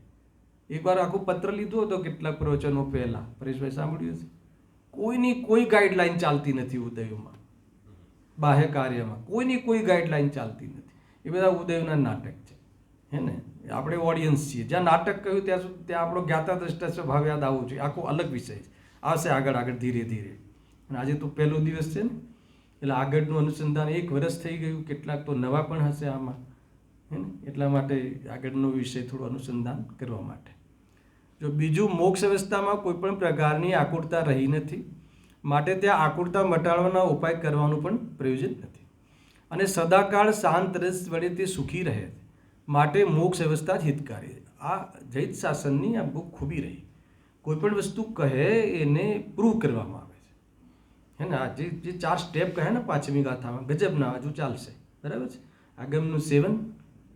એકવાર આખું પત્ર લીધો હતો કેટલાક પ્રવચનો પહેલા, પરેશભાઈ સાંભળ્યું છે? કોઈની કોઈ ગાઈડલાઈન ચાલતી નથી ઉદયોમાં, બાહ્ય કાર્યમાં કોઈની કોઈ ગાઈડલાઈન ચાલતી નથી. એ બધા ઉદયના નાટક છે, હે ને? આપણે ઓડિયન્સ છીએ. જ્યાં નાટક કહ્યું ત્યાં સુધી ત્યાં આપણો જ્ઞાતા દ્રષ્ટા સ્વભાવ યાદ આવવો જોઈએ. આખો અલગ વિષય છે, આવશે આગળ ધીરે ધીરે. અને આજે તો પહેલો દિવસ છે ને, એટલે આગળનું અનુસંધાન 1 વર્ષ થઈ ગયું. કેટલાક તો નવા પણ હશે આમાં, હે ને? એટલા માટે આગળનો વિષય થોડું અનુસંધાન કરવા માટે. જો બીજું, મોક્ષ અવસ્થામાં કોઈ પણ પ્રકારની આકુળતા રહી નથી, માટે ત્યાં આકુળતા મટાડવાના ઉપાય કરવાનું પણ પ્રયોજન નથી, અને સદાકાળ શાંત રસ વડે તે સુખી રહે છે, માટે મોક્ષ અવસ્થા જ હિતકારી છે. આ જૈત શાસનની આ બહુ ખૂબી રહી. કોઈ પણ વસ્તુ કહે એને પ્રૂવ કરવામાં આવે છે, હે ને? આ જે 4 સ્ટેપ કહે ને 5મી ગાથામાં, ગજબના હજુ ચાલશે. બરાબર છે? આગમનું સેવન,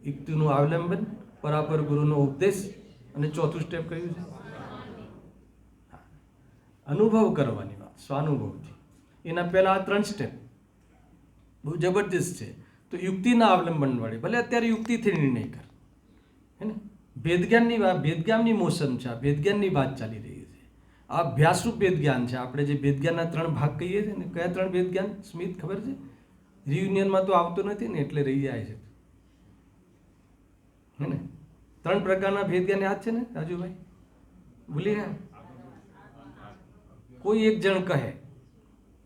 યુક્તિનું અવલંબન, પરાપર ગુરુનો ઉપદેશ, અને 4થું સ્ટેપ કયું છે? અનુભવ કરવાની વાત, સ્વાનુભવથી. એના પહેલા આ 3 સ્ટેપ બહુ જબરજસ્ત છે. તો યુક્તિના અવલંબન વડે, ભલે અત્યારે યુક્તિથી નિર્ણય કર, હે ને? ભેદજ્ઞાનની મોસમ છે, આ ભેદજ્ઞાનની વાત ચાલી રહી છે. આ અભ્યાસરૂપ ભેદજ્ઞાન છે. આપણે જે ભેદજ્ઞાનના 3 ભાગ કહીએ છીએ ને, કયા 3 ભેદજ્ઞાન સ્મિત ખબર છે? રિયુનિયનમાં તો આવતો નથી ને, એટલે રહી જાય છે, હે ને? 3 પ્રકારના ભેદજ્ઞાન યાદ છે ને રાજુભાઈ? ભૂલી ગયા? કોઈ એક જણ કહે,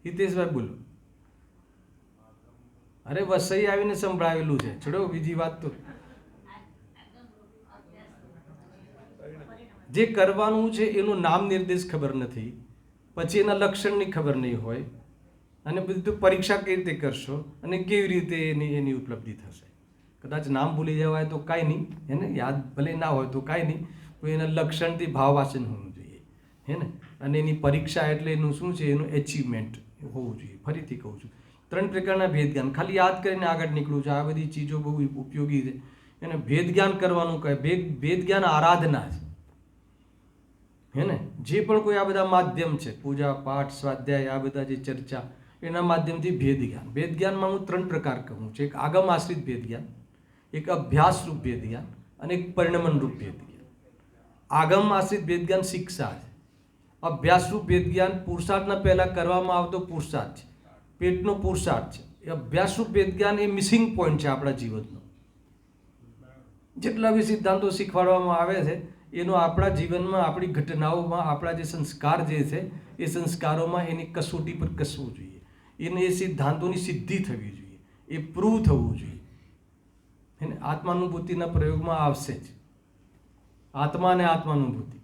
હિતેશભાઈ બોલો. અરે વસઈ આવીને સંભળાવેલું છે. ચડો બીજી વાત તો જે કરવાનું છે એનું નામ નિર્દેશ ખબર નથી, પછી એના લક્ષણની ખબર નહીં હોય, અને બધું પરીક્ષા કઈ રીતે કરશો અને કેવી રીતે એની ઉપલબ્ધિ થશે. કદાચ નામ ભૂલી જવાય તો કાંઈ નહીં, એને યાદ ભલે ના હોય તો કાંઈ નહીં, પણ એના લક્ષણથી ભાવવાચન હોવું જોઈએ, હે ને. અને એની પરીક્ષા એટલે એનું શું છે, એનું એચિવમેન્ટ હોવું જોઈએ. ફરીથી કહું છું, 3 પ્રકારના ભેદ જ્ઞાન ખાલી યાદ કરીને આગળ નીકળવું છે. આ બધી ચીજો બહુ ઉપયોગી છે. એને ભેદ જ્ઞાન કરવાનું કહે. ભેદ જ્ઞાન આરાધના છે, હે ને. જે પણ કોઈ આ બધા માધ્યમ છે, પૂજા પાઠ સ્વાધ્યાય, આ બધા જે ચર્ચા, એના માધ્યમથી ભેદ જ્ઞાન. ભેદ જ્ઞાનમાં હું 3 પ્રકાર કહું છું. એક આગમ આશ્રિત ભેદ જ્ઞાન, એક અભ્યાસ રૂપ ભેદ જ્ઞાન અને એક પરિણમન રૂપ ભેદ જ્ઞાન. આગમ આશ્રિત ભેદ જ્ઞાન શિક્ષા છે. અભ્યાસ રૂપ ભેદ જ્ઞાન પુરુષાર્થના પહેલાં કરવામાં આવતો પુરુષાર્થ છે, પેટનો પુરુષાર્થ છે. એ અભ્યાસ રૂપ ભેદ જ્ઞાન એ મિસિંગ પોઈન્ટ છે આપણા જીવનનો. જેટલા બી સિદ્ધાંતો શીખવાડવામાં આવે છે એનો આપણા જીવનમાં, આપણી ઘટનાઓમાં, આપણા જે સંસ્કાર જે છે એ સંસ્કારોમાં એની કસોટી પર કસવું જોઈએ. એને એ સિદ્ધાંતોની સિદ્ધિ થવી જોઈએ, એ પ્રૂવ થવું જોઈએ. એને આત્માનુભૂતિના પ્રયોગમાં આવશે જ. આત્મા અને આત્માનુભૂતિ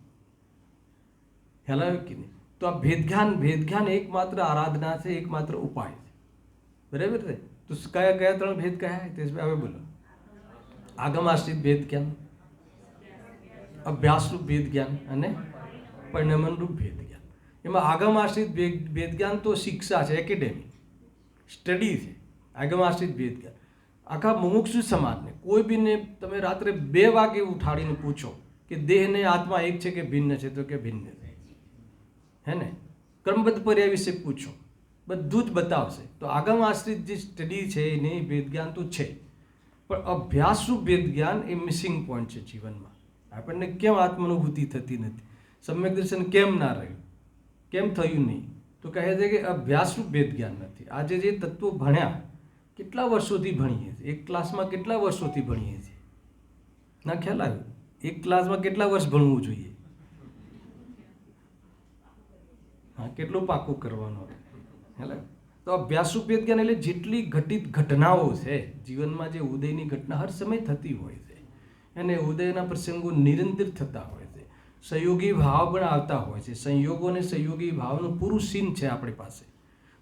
ખ્યાલ આવ્યો કે નહીં? તો આ ભેદજ્ઞાન એકમાત્ર આરાધના છે, એકમાત્ર ઉપાય છે. બરાબર છે? તો કયા 3 ભેદ કયા તે હવે બોલો. આગમ આશ્રિત ભેદ જ્ઞાન, અભ્યાસરૂપ ભેદ જ્ઞાન અને પરિણમનરૂપ ભેદ જ્ઞાન. એમાં આગમ આશ્રિત ભેદ જ્ઞાન તો શિક્ષા છે, એકેડેમી સ્ટડી છે. આગમ આશ્રિત ભેદ જ્ઞાન આખા મુમુક્ષુ સમાજને, કોઈ બીને તમે રાત્રે 2 વાગે ઉઠાડીને પૂછો કે દેહ ને આત્મા એક છે કે ભિન્ન છે, તો કે ભિન્ન છે, હે ને. કર્મબદ્ધ પર્યાય વિશે પૂછો, બધું જ બતાવશે. તો આગમ આશ્રિત જે સ્ટડી છે એની ભેદ જ્ઞાન તો છે, પણ અભ્યાસરૂપ ભેદ જ્ઞાન એ મિસિંગ પોઈન્ટ છે જીવનમાં. આપણને કેમ આત્માનુભૂતિ થતી નથી, સમ્યક દર્શન કેમ ના રહ્યું, કેમ થયું નહીં? તો કહે છે કે અભ્યાસરૂપ ભેદ જ્ઞાન નથી. આજે જે તત્વો ભણ્યા, કેટલા વર્ષોથી ભણીએ છીએ, એક ક્લાસમાં કેટલા વર્ષોથી ભણીએ છીએ, ના ખ્યાલ આવ્યો? એક ક્લાસમાં કેટલા વર્ષ ભણવું જોઈએ? હા, કેટલું પાકું કરવાનું હેલા. તો અભ્યાસરૂપ ભેદ જ્ઞાન એટલે જેટલી ઘટિત ઘટનાઓ છે જીવનમાં, જે ઉદયની ઘટના હર સમય થતી હોય છે, અને ઉદયના પ્રસંગો નિરંતર થતા હોય છે, સંયોગી ભાવ પણ આવતા હોય છે. સંયોગો અને સંયોગી ભાવનું પૂરું સીન છે આપણી પાસે.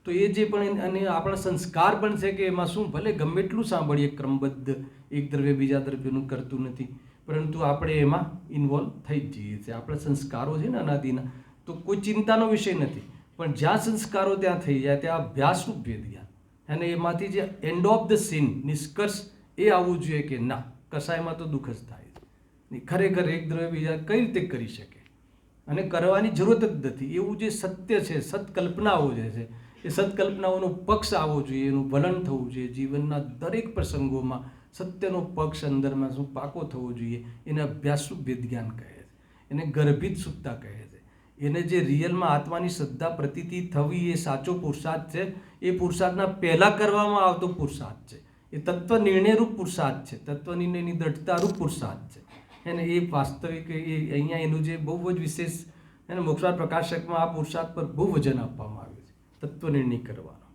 તો એ જે પણ, અને આપણા સંસ્કાર પણ છે કે એમાં શું, ભલે ગમે એટલું સાંભળીએ ક્રમબદ્ધ, એક દ્રવ્ય બીજા દ્રવ્યનું કરતું નથી, પરંતુ આપણે એમાં ઇન્વોલ્વ થઈ જ જઈએ છીએ. આપણા સંસ્કારો છે ને અનાદિના, તો કોઈ ચિંતાનો વિષય નથી. પણ જ્યાં સંસ્કારો ત્યાં થઈ જાય ત્યાં અભ્યાસરૂપ ભેદ જ્ઞાન, અને એમાંથી જે એન્ડ ઓફ ધ સીન, નિષ્કર્ષ એ આવવું જોઈએ કે ના, કસાયમાં તો દુઃખ જ થાય છે, ખરેખર એક દ્રવ્ય બીજા કઈ રીતે કરી શકે, અને કરવાની જરૂરત જ નથી. એવું જે સત્ય છે, સત્કલ્પનાઓ જે છે, એ સત્કલ્પનાઓનો પક્ષ આવવો જોઈએ, એનું વલણ થવું જોઈએ જીવનના દરેક પ્રસંગોમાં. સત્યનો પક્ષ અંદરમાં શું પાકો થવો જોઈએ. એને અભ્યાસરૂપ ભેદ જ્ઞાન કહે છે, એને ગર્ભિત સુખતા કહે છે. એને જે રિયલમાં આત્માની શ્રદ્ધા પ્રતીતિ થવી એ સાચો પુરુષાર્થ છે. એ પુરુષાર્થના પહેલાં કરવામાં આવતો પુરુષાર્થ છે. એ તત્વ નિર્ણયરૂપ પુરુષાર્થ છે, તત્વ નિર્ણયની દ્રઢતારૂપ પુરુષાર્થ છે. એને એ વાસ્તવિક, એ અહીંયા એનું જે બહુ જ વિશેષ, એને મોક્ષવાદ પ્રકાશકમાં આ પુરુષાર્થ પર બહુ વજન આપવામાં આવ્યું છે, તત્વ નિર્ણય કરવાનો.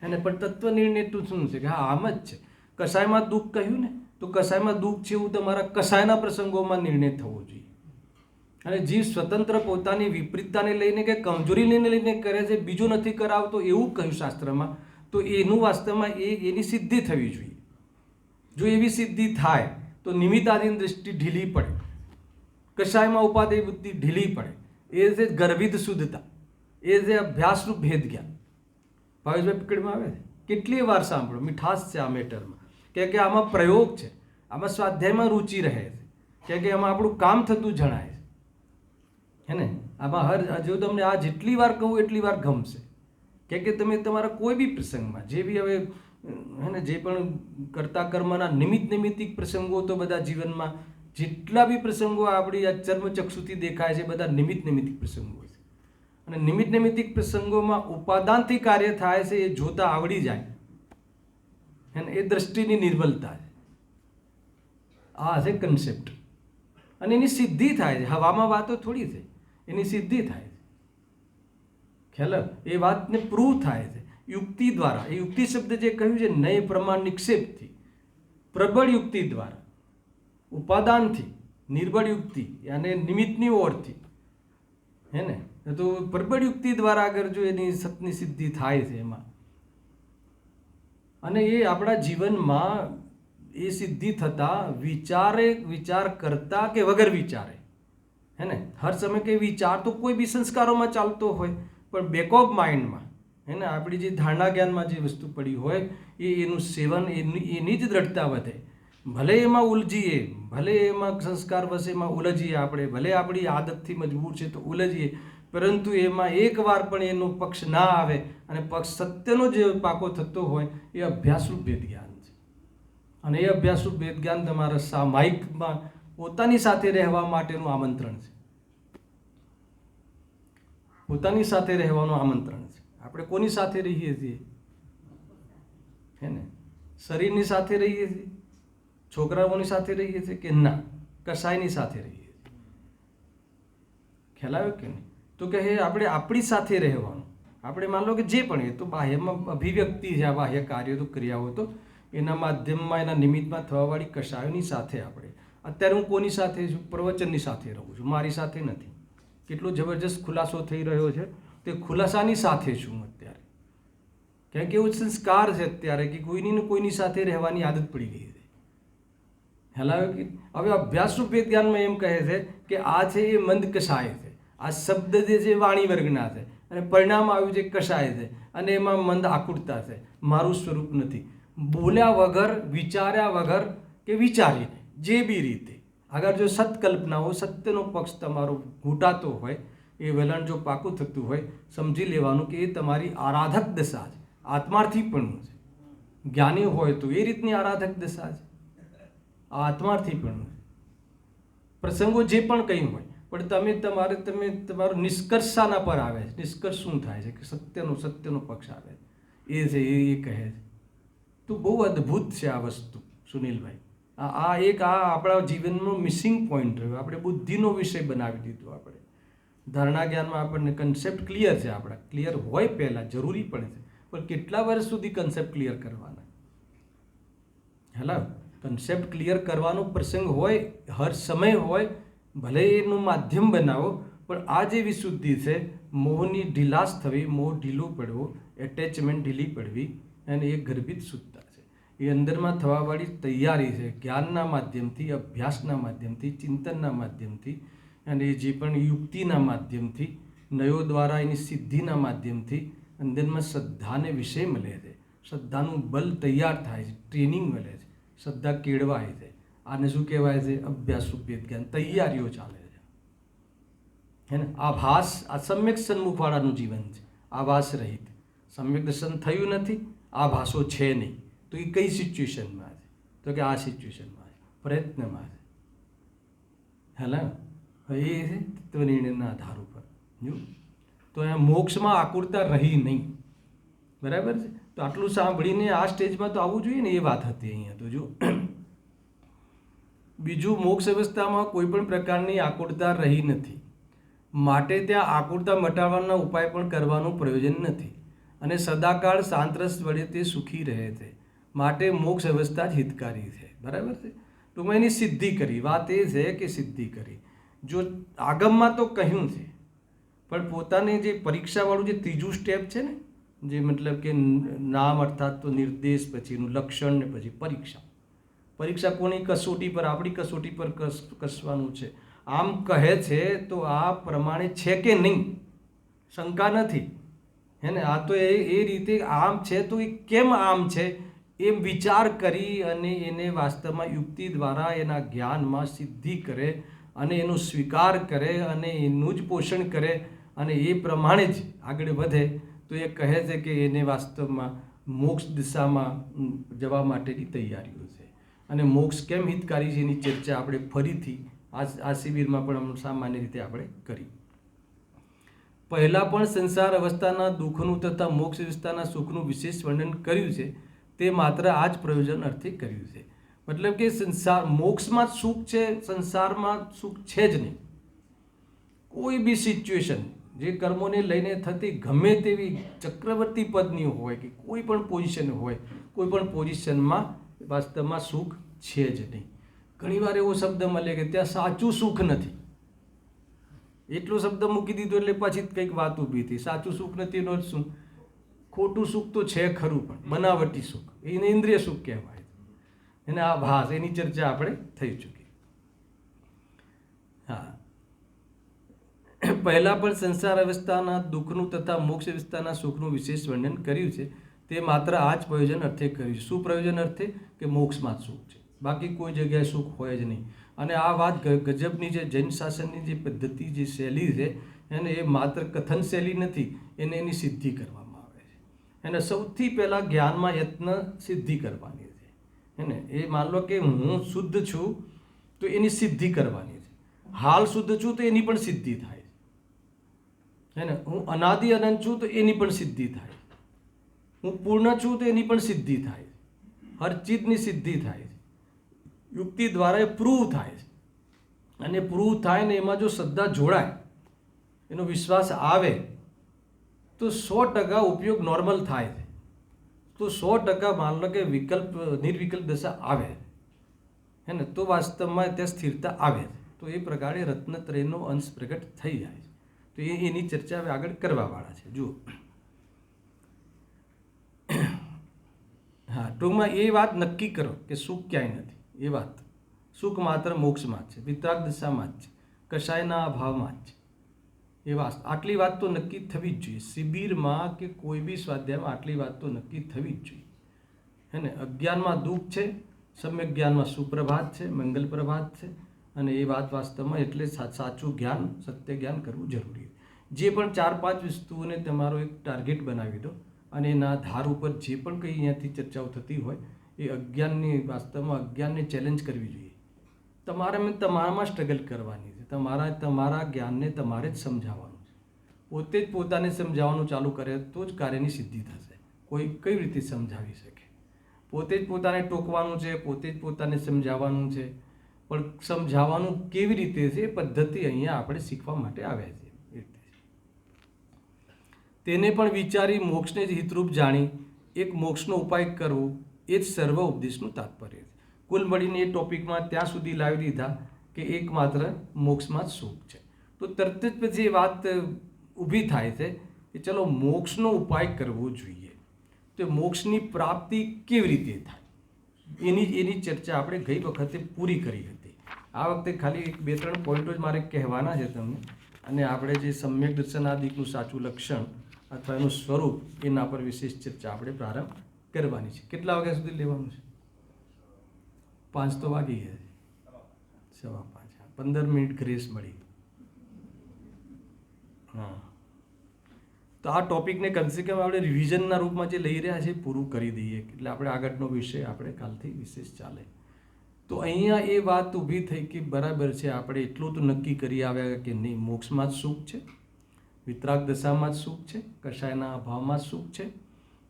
એને પણ તત્વ નિર્ણય તો શું છે કે હા, આમ જ છે. કસાયમાં દુઃખ કહ્યું ને, તો કસાયમાં દુઃખ છે એવું તમારા કસાયના પ્રસંગોમાં નિર્ણય થવો જોઈએ. અને જીવ સ્વતંત્ર પોતાની વિપરીતતાને લઈને કે કમજોરીને લઈને કરે છે, બીજો નથી કરાવતો એવું કહ્યું શાસ્ત્રમાં. તો એનું વાસ્તવમાં એની સિદ્ધિ થવી જોઈએ. જો એવી સિદ્ધિ થાય તો નિમિત્તાદીની દૃષ્ટિ ઢીલી પડે, કશાયમાં ઉપાદેય બુદ્ધિ ઢીલી પડે. એ છે ગર્ભિત શુદ્ધતા, એ છે અભ્યાસરૂપ ભેદ જ્ઞાન. ભાવેશભાઈ પકડમાં આવે છે, કેટલી વાર સાંભળો, મીઠાશ છે આ મેટરમાં, કે આમાં પ્રયોગ છે, આમાં સ્વાધ્યાયમાં રુચિ રહે છે, કે આમાં આપણું કામ થતું જણાય છે, હે ને. આમાં જો તમને આ જેટલી વાર કહું એટલી વાર ગમશે, કે તમે તમારા કોઈ બી પ્રસંગમાં જે બી હવે, હે ને, જે પણ કરતા કર્મના નિમિત્તિક પ્રસંગો તો બધા જીવનમાં જેટલા બી પ્રસંગો આપણી આ ચર્મચક્ષુથી દેખાય છે, બધા નિમિત્તિક પ્રસંગો છે. અને નિમિત્તિક પ્રસંગોમાં ઉપાદાનથી કાર્ય થાય છે, એ જોતા આવડી જાય, હે ને. એ દ્રષ્ટિની નિર્બલતા છે. આ છે કન્સેપ્ટ. અને એની સિદ્ધિ થાય છે. હવામાં વાતો થોડી છે, એની સિદ્ધિ થાય છે, ખ્યાલ. એ વાતને પ્રૂવ થાય છે. યુક્તિ દ્વારા, એ યુક્તિ શબ્દ જે કહ્યું છે નય પ્રમાણ નિક્ષેપથી, પ્રબળ યુક્તિ દ્વારા, ઉપાદાનથી, નિર્બળ યુક્તિ અને નિમિત્તની ઓરથી, હે ને, તો પ્રબળ યુક્તિ દ્વારા અગર જો એની સતની સિદ્ધિ થાય છે એમાં, અને એ આપણા જીવનમાં એ સિદ્ધિ થતાં વિચાર કરતા કે વગર વિચારે, હે ને, હર સમય કે વિચાર તો કોઈ બી સંસ્કારોમાં ચાલતો હોય, પણ બેક ઓફ માઇન્ડમાં, હે ને, આપણી જે ધારણા જ્ઞાનમાં જે વસ્તુ પડી હોય એનું સેવન, એની જ દ્રઢતા વધે. ભલે એમાં ઉલજીએ, ભલે એમાં સંસ્કાર વશે એમાં ઉલજીએ આપણે, ભલે આપણી આદતથી મજબૂર છે તો ઉલજીએ, પરંતુ એમાં એકવાર પણ એનો પક્ષ ના આવે અને પક્ષ સત્યનો જે પાકો થતો હોય એ અભ્યાસરૂપ વેદ જ્ઞાન છે. અને એ અભ્યાસરૂપ વેદ જ્ઞાન તમારા સામાયિકમાં પોતાની સાથે રહેવા માટેનું આમંત્રણ છે. પોતાની સાથે રહેવાનું આમંત્રણ છે. આપણે કોની સાથે રહીએ છીએ? હે ને, શરીરની સાથે રહીએ છીએ, છોકરાઓની સાથે રહીએ છીએ કે ના કસાયની સાથે રહીએ છીએ? ખ્યાલ આવ્યો કે નહીં? તો કહે આપણે આપણી સાથે રહેવાનું. આપણે માન લો કે જે પણ એ તો બાહ્યમાં અભિવ્યક્તિ છે, આ બાહ્ય કાર્યો તો ક્રિયાઓ તો એના માધ્યમમાં, એના નિમિત્તમાં થવાવાળી કશાયોની સાથે આપણે. અત્યારે હું કોની સાથે છું? પ્રવચનની સાથે રહું છું, મારી સાથે નથી. કેટલો જબરજસ્ત ખુલાસો થઈ રહ્યો છે, તે ખુલાસાની સાથે છું અત્યારે. કારણ કે એવું સંસ્કાર છે અત્યારે કે કોઈની સાથે રહેવાની આદત પડી ગઈ છે. હેલાવે કે હવે અભ્યાસરૂપ વેદ જ્ઞાનમાં એમ કહે છે કે આ છે એ મંદ કષાય છે, આ શબ્દ જે છે વાણી વર્ગના છે, અને પરિણામ આવ્યું છે કષાય છે, અને એમાં મંદ આકુરતા છે, મારું સ્વરૂપ નથી. બોલ્યા વગર, વિચાર્યા વગર કે વિચારીને જે બી રીતે અગર જો સત્કલ્પનાઓ, સત્યનો પક્ષ તમારો ઘૂંટાતો હોય, એ વલણ જો પાકું થતું હોય, સમજી લેવાનું કે એ તમારી આરાધક દશા છે, આત્માર્થીપણું છે. જ્ઞાની હોય તો એ રીતની આરાધક દશા છે, આત્માર્થીપણું છે. પ્રસંગો જે પણ કંઈ હોય, પણ તમે તમારો નિષ્કર્ષ શાના પર આવે છે? નિષ્કર્ષ શું થાય છે કે સત્યનો પક્ષ આવે એ છે, એ કહે છે. તો બહુ અદ્ભુત છે આ વસ્તુ સુનિલભાઈ. આ આપણા જીવનનો મિસિંગ પોઈન્ટ રહ્યો. આપણે બુદ્ધિનો વિષય બનાવી દીધો. આપણે ધારણા જ્ઞાનમાં આપણને કન્સેપ્ટ ક્લિયર છે, આપણા ક્લિયર હોય પહેલાં જરૂરી પણ છે, પણ કેટલા વર્ષ સુધી કન્સેપ્ટ ક્લિયર કરવાના? હેલા, કન્સેપ્ટ ક્લિયર કરવાનો પ્રસંગ હોય, હર સમય હોય, ભલે એનું માધ્યમ બનાવો, પણ આ જે વિશુદ્ધિ છે, મોહની ઢીલાશ થવી, મોહ ઢીલો પડવો, એટેચમેન્ટ ઢીલી પડવી, અને એ ગર્ભિત શુદ્ધતા છે. એ અંદરમાં થવાવાળી તૈયારી છે, જ્ઞાનના માધ્યમથી, અભ્યાસના માધ્યમથી, ચિંતનના માધ્યમથી, અને જે પણ યુક્તિના માધ્યમથી, નયો દ્વારા એની સિદ્ધિના માધ્યમથી અંદરમાં શ્રદ્ધાને વિષય મળે છે, શ્રદ્ધાનું બલ તૈયાર થાય છે, ટ્રેનિંગ મળે છે, શ્રદ્ધા કેળવાય છે. આને શું કહેવાય છે? અભ્યાસરૂપ વેદ જ્ઞાન. તૈયારીઓ ચાલે છે, હે ને. આભાસ, આ સમ્યક સન્મુખવાળાનું જીવન છે, આભાસ રહિત. સમ્યક દર્શન થયું નથી, આભાસો છે નહીં, તો એ કઈ સિચ્યુએશનમાં છે? તો કે આ સિચ્યુએશનમાં છે, પ્રયત્નમાં છે. હેલા, એ છે તત્વનિર્ણયના આધાર ઉપર. જો તો અહીંયા મોક્ષમાં આકુરતા રહી નહીં, બરાબર છે. તો આટલું સાંભળીને આ સ્ટેજમાં તો આવવું જોઈએ ને, એ વાત હતી અહીંયા. તો જો બીજું, મોક્ષ અવસ્થામાં કોઈ પણ પ્રકારની આકુરતા રહી નથી, માટે ત્યાં આકુરતા મટાડવાના ઉપાય પણ કરવાનું પ્રયોજન નથી, અને સદાકાળ શાંતરસ વડે તે સુખી રહે છે, માટે મોક્ષ અવસ્થા જ હિતકારી છે. બરાબર છે. ટૂંકમાં એની સિદ્ધિ કરી. વાત એ છે કે સિદ્ધિ કરી. જો આગમમાં તો કહ્યું છે, પણ પોતાની જે પરીક્ષાવાળું જે ત્રીજું સ્ટેપ છે ને, જે મતલબ કે નામ અર્થાત તો નિર્દેશ, પછીનું લક્ષણ, ને પછી પરીક્ષા. પરીક્ષા કોની કસોટી પર? આપણી કસોટી પર કસવાનું છે. આમ કહે છે તો આ પ્રમાણે છે કે નહીં, શંકા નથી, હે ને. આ તો એ રીતે આમ છે તો એ કેમ આમ છે એમ વિચાર કરી અને એને વાસ્તવમાં યુક્તિ દ્વારા એના જ્ઞાનમાં સિદ્ધિ કરે, અને એનો સ્વીકાર કરે, અને એનું જ પોષણ કરે, અને એ પ્રમાણે જ આગળ વધે. તો એ કહે છે કે એને વાસ્તવમાં મોક્ષ દિશામાં જવા માટેની તૈયારીઓ છે. અને મોક્ષ કેમ હિતકારી છે એની ચર્ચા આપણે ફરીથી આ શિબિરમાં પણ સામાન્ય રીતે આપણે કરી. પહેલાં પણ સંસાર અવસ્થાના દુઃખનું તથા મોક્ષ અવસ્થાના સુખનું વિશેષ વર્ણન કર્યું છે. તે માત્ર આ જ પ્રયોજન અર્થે કર્યું છે. મતલબ કે મોક્ષમાં સુખ છે, સંસારમાં સુખ છે જ નહીં. કોઈ બી સિચ્યુએશન, જે કર્મોને લઈને થતી ગમે તેવી ચક્રવર્તી પદની હોય કે કોઈ પણ પોઝિશન હોય, કોઈ પણ પોઝિશનમાં વાસ્તવમાં સુખ છે જ નહીં. ઘણીવાર એવો શબ્દ મળે કે ત્યાં સાચું સુખ નથી. એટલો શબ્દ મૂકી દીધો એટલે પછી કંઈક વાત ઊભી થઈ. સાચું સુખ નથી એનો શું? ખોટું સુખ તો છે ખરું, પણ બનાવટી સુખ, એને ઇન્દ્રિય સુખ કહેવાય. એને આ ભાસ, એની ચર્ચા આપણે થઈ ચૂકી. હા, પહેલાં પણ સંસાર અવસ્થાના દુઃખનું તથા મોક્ષ અવસ્થાના સુખનું વિશેષ વર્ણન કર્યું છે. તે માત્ર આ જ પ્રયોજન અર્થે કર્યું છે. શું પ્રયોજન અર્થે? કે મોક્ષમાં જ સુખ છે, બાકી કોઈ જગ્યાએ સુખ હોય જ નહીં. અને આ વાત ગજબની જે જૈન શાસનની જે પદ્ધતિ, જે શૈલી છે, એને એ માત્ર કથન શૈલી નથી, એને એની સિદ્ધિ કરવામાં આવે છે. એને સૌથી પહેલાં જ્ઞાનમાં યત્ન સિદ્ધિ કરવાની છે. એને એ માન લો કે હું શુદ્ધ છું તો એની સિદ્ધિ કરવાની છે. હાલ શુદ્ધ છું તો એની પણ સિદ્ધિ થાય છે ને. હું અનાદિ અનંત છું તો એની પણ સિદ્ધિ થાય. હું પૂર્ણ છું તો એની પણ સિદ્ધિ થાય. હર ચીજની સિદ્ધિ થાય છે. યુક્તિ દ્વારા એ પ્રૂવ થાય છે. અને પ્રૂવ થાય ને એમાં જો શ્રદ્ધા જોડાય, એનો વિશ્વાસ આવે તો 100% ઉપયોગ નોર્મલ થાય છે. તો 100% માન લો કે વિકલ્પ નિર્વિકલ્પ દશા આવે હે ને, તો વાસ્તવમાં ત્યાં સ્થિરતા આવે. તો એ પ્રકારે રત્નત્રયનો અંશ પ્રગટ થઈ જાય છે. તો એની ચર્ચા હવે આગળ કરવાવાળા છે. જુઓ, હા, ટૂંકમાં એ વાત નક્કી કરો કે સુખ ક્યાંય નથી. એ વાત સુખ માત્ર મોક્ષમાં જ છે, વિતરાગ દશામાં જ છે, કશાયના અભાવમાં જ છે. એ વાત, આટલી વાત તો નક્કી થવી જ જોઈએ. શિબિરમાં કે કોઈ બી સ્વાધ્યાયમાં આટલી વાત તો નક્કી થવી જ જોઈએ હે ને. અજ્ઞાનમાં દુઃખ છે, સમ્યક જ્ઞાનમાં સુપ્રભાત છે, મંગલ પ્રભાત છે. અને એ વાત વાસ્તવમાં એટલે સાચું જ્ઞાન, સત્ય જ્ઞાન કરવું જરૂરી છે. જે પણ 4-5 વસ્તુઓને તમારો એક ટાર્ગેટ બનાવી દો અને એના ધાર ઉપર જે પણ કંઈ અહીંયાથી ચર્ચાઓ થતી હોય એ અજ્ઞાનની, વાસ્તવમાં અજ્ઞાનને ચેલેન્જ કરવી જોઈએ. તમારામાં સ્ટ્રગલ કરવાની છે. તમારા જ્ઞાનને તમારે જ સમજાવવાનું છે. પોતે જ પોતાને સમજાવવાનું ચાલુ કરે તો જ કાર્યની સિદ્ધિ થશે. કોઈ કઈ રીતે સમજાવી શકે? પોતે જ પોતાને ટોકવાનું છે, પોતે જ પોતાને સમજાવવાનું છે. પણ સમજાવવાનું કેવી રીતે છે એ પદ્ધતિ અહીંયા આપણે શીખવા માટે આવ્યા છે. તેને પણ વિચારી મોક્ષને જ હિતરૂપ જાણી એક મોક્ષનો ઉપાય કરવો, એ જ સર્વ ઉપદેશનું તાત્પર્ય છે. કુલ મળીને એ ટોપિકમાં ત્યાં સુધી લાવી દીધા કે એકમાત્ર મોક્ષમાં જ સુખ છે. તો તરત જ પછી એ વાત ઊભી થાય છે કે ચલો મોક્ષનો ઉપાય કરવો જોઈએ. તો મોક્ષની પ્રાપ્તિ કેવી રીતે થાય એની ચર્ચા આપણે ગઈ વખતે પૂરી કરી હતી. આ વખતે ખાલી 2-3 પોઈન્ટો જ મારે કહેવાના છે તમને. અને આપણે જે સમ્યક દર્શનાદિકનું સાચું લક્ષણ અથવા એનું સ્વરૂપ, એના પર વિશેષ ચર્ચા આપણે પ્રારંભ કરવાની છે. કેટલા વાગ્યા સુધી લેવાનું છે? 5 તો વાગી ગયા છે, 5:15. 15 મિનિટ ગ્રેસ મળી. હા, તો આ ટોપિકને કમસે કમ આપણે રિવિઝનના રૂપમાં જે લઈ રહ્યા છે પૂરું કરી દઈએ એટલે આપણે આગળનો વિષય આપણે કાલથી વિશેષ ચાલે. તો અહીંયા એ વાત ઊભી થઈ કે બરાબર છે, આપણે એટલું તો નક્કી કરી આવ્યા કે નહીં, મોક્ષમાં જ સુખ છે, વિતરાગ દશામાં જ સુખ છે, કશાયના અભાવમાં જ સુખ છે.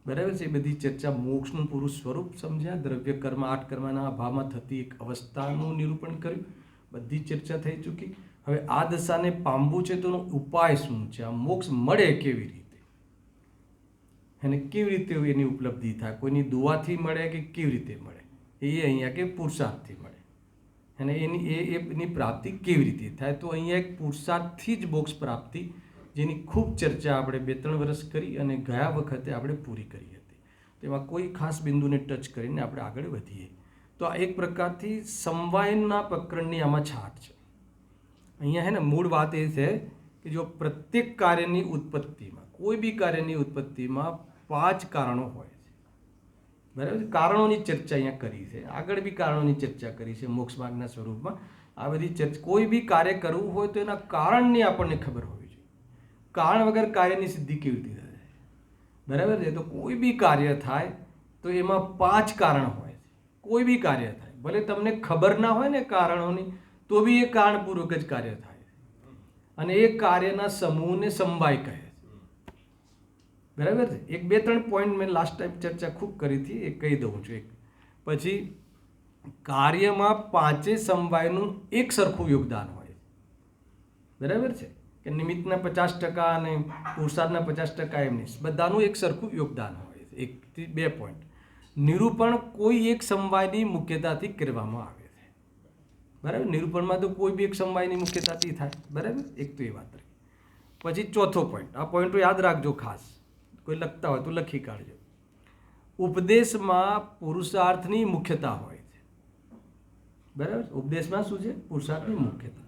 બરાબર છે. એ બધી ચર્ચા, મોક્ષનું પૂરું સ્વરૂપ સમજ્યા, દ્રવ્ય કર્મ 8 કર્મના અભાવમાં થતી એક અવસ્થાનું નિરૂપણ કર્યું, બધી ચર્ચા થઈ ચૂકી. હવે આ દશાને પામવું છે તો એનો ઉપાય શું છે? આ મોક્ષ મળે કેવી રીતે અને કેવી રીતે એની ઉપલબ્ધિ થાય? કોઈની દુઆથી મળે કે કેવી રીતે મળે? એ અહીંયા કે પુરુષાર્થથી મળે. અને એની પ્રાપ્તિ કેવી રીતે થાય? તો અહીંયા એક પુરુષાર્થથી જ મોક્ષ પ્રાપ્તિ, જેની ખૂબ ચર્ચા આપણે 2-3 વર્ષ કરી અને ગયા વખતે આપણે પૂરી કરી હતી. તેમાં કોઈ ખાસ બિંદુને ટચ કરીને આપણે આગળ વધીએ. તો આ એક પ્રકારથી સમવાયના પ્રકરણની આમાં છાટ છે. અહીંયા હે ને, મૂળ વાત એ છે કે જો પ્રત્યેક કાર્યની ઉત્પત્તિમાં, કોઈ બી કાર્યની ઉત્પત્તિમાં 5 કારણો હોય છે. બરાબર? કારણોની ચર્ચા અહીંયા કરી છે. આગળ બી કારણોની ચર્ચા કરી છે મોક્ષ માર્ગના સ્વરૂપમાં. આ બધી ચર્ચા, કોઈ બી કાર્ય કરવું હોય તો એના કારણની આપણને ખબર હોવી જોઈએ. કારણ વગર કાર્યની સિદ્ધિ કેવી રીતે થાય? બરાબર છે. તો કોઈ બી કાર્ય થાય તો એમાં 5 કારણ હોય છે. કોઈ બી કાર્ય થાય, ભલે તમને ખબર ના હોય ને કારણોની, તો બી એ કારણપૂર્વક જ કાર્ય થાય. અને એ કાર્યના સમૂહને સમવાય કહે છે. બરાબર છે. 1-2-3 પોઈન્ટ મેં લાસ્ટ ટાઈમ ચર્ચા ખૂબ કરી હતી, એ કહી દઉં છું. પછી કાર્યમાં 5 સમવાયનું એક સરખું યોગદાન હોય. બરાબર છે. કે નિમિત્તના 50% અને પુરુષાર્થના 50% એમ નહીં, બધાનું એક સરખું યોગદાન હોય છે. 1 થી 2 પોઈન્ટ. નિરૂપણ કોઈ એક સમવાયની મુખ્યતાથી કરવામાં આવે છે. બરાબર, નિરૂપણમાં તો કોઈ બી એક સમવાયની મુખ્યતાથી થાય. બરાબર, એક તો એ વાત રહી. પછી ચોથો પોઈન્ટ, આ પોઈન્ટ યાદ રાખજો ખાસ, કોઈ લખતા હોય તો લખી કાઢજો. ઉપદેશમાં પુરુષાર્થની મુખ્યતા હોય છે. બરાબર, ઉપદેશમાં શું છે? પુરુષાર્થની મુખ્યતા.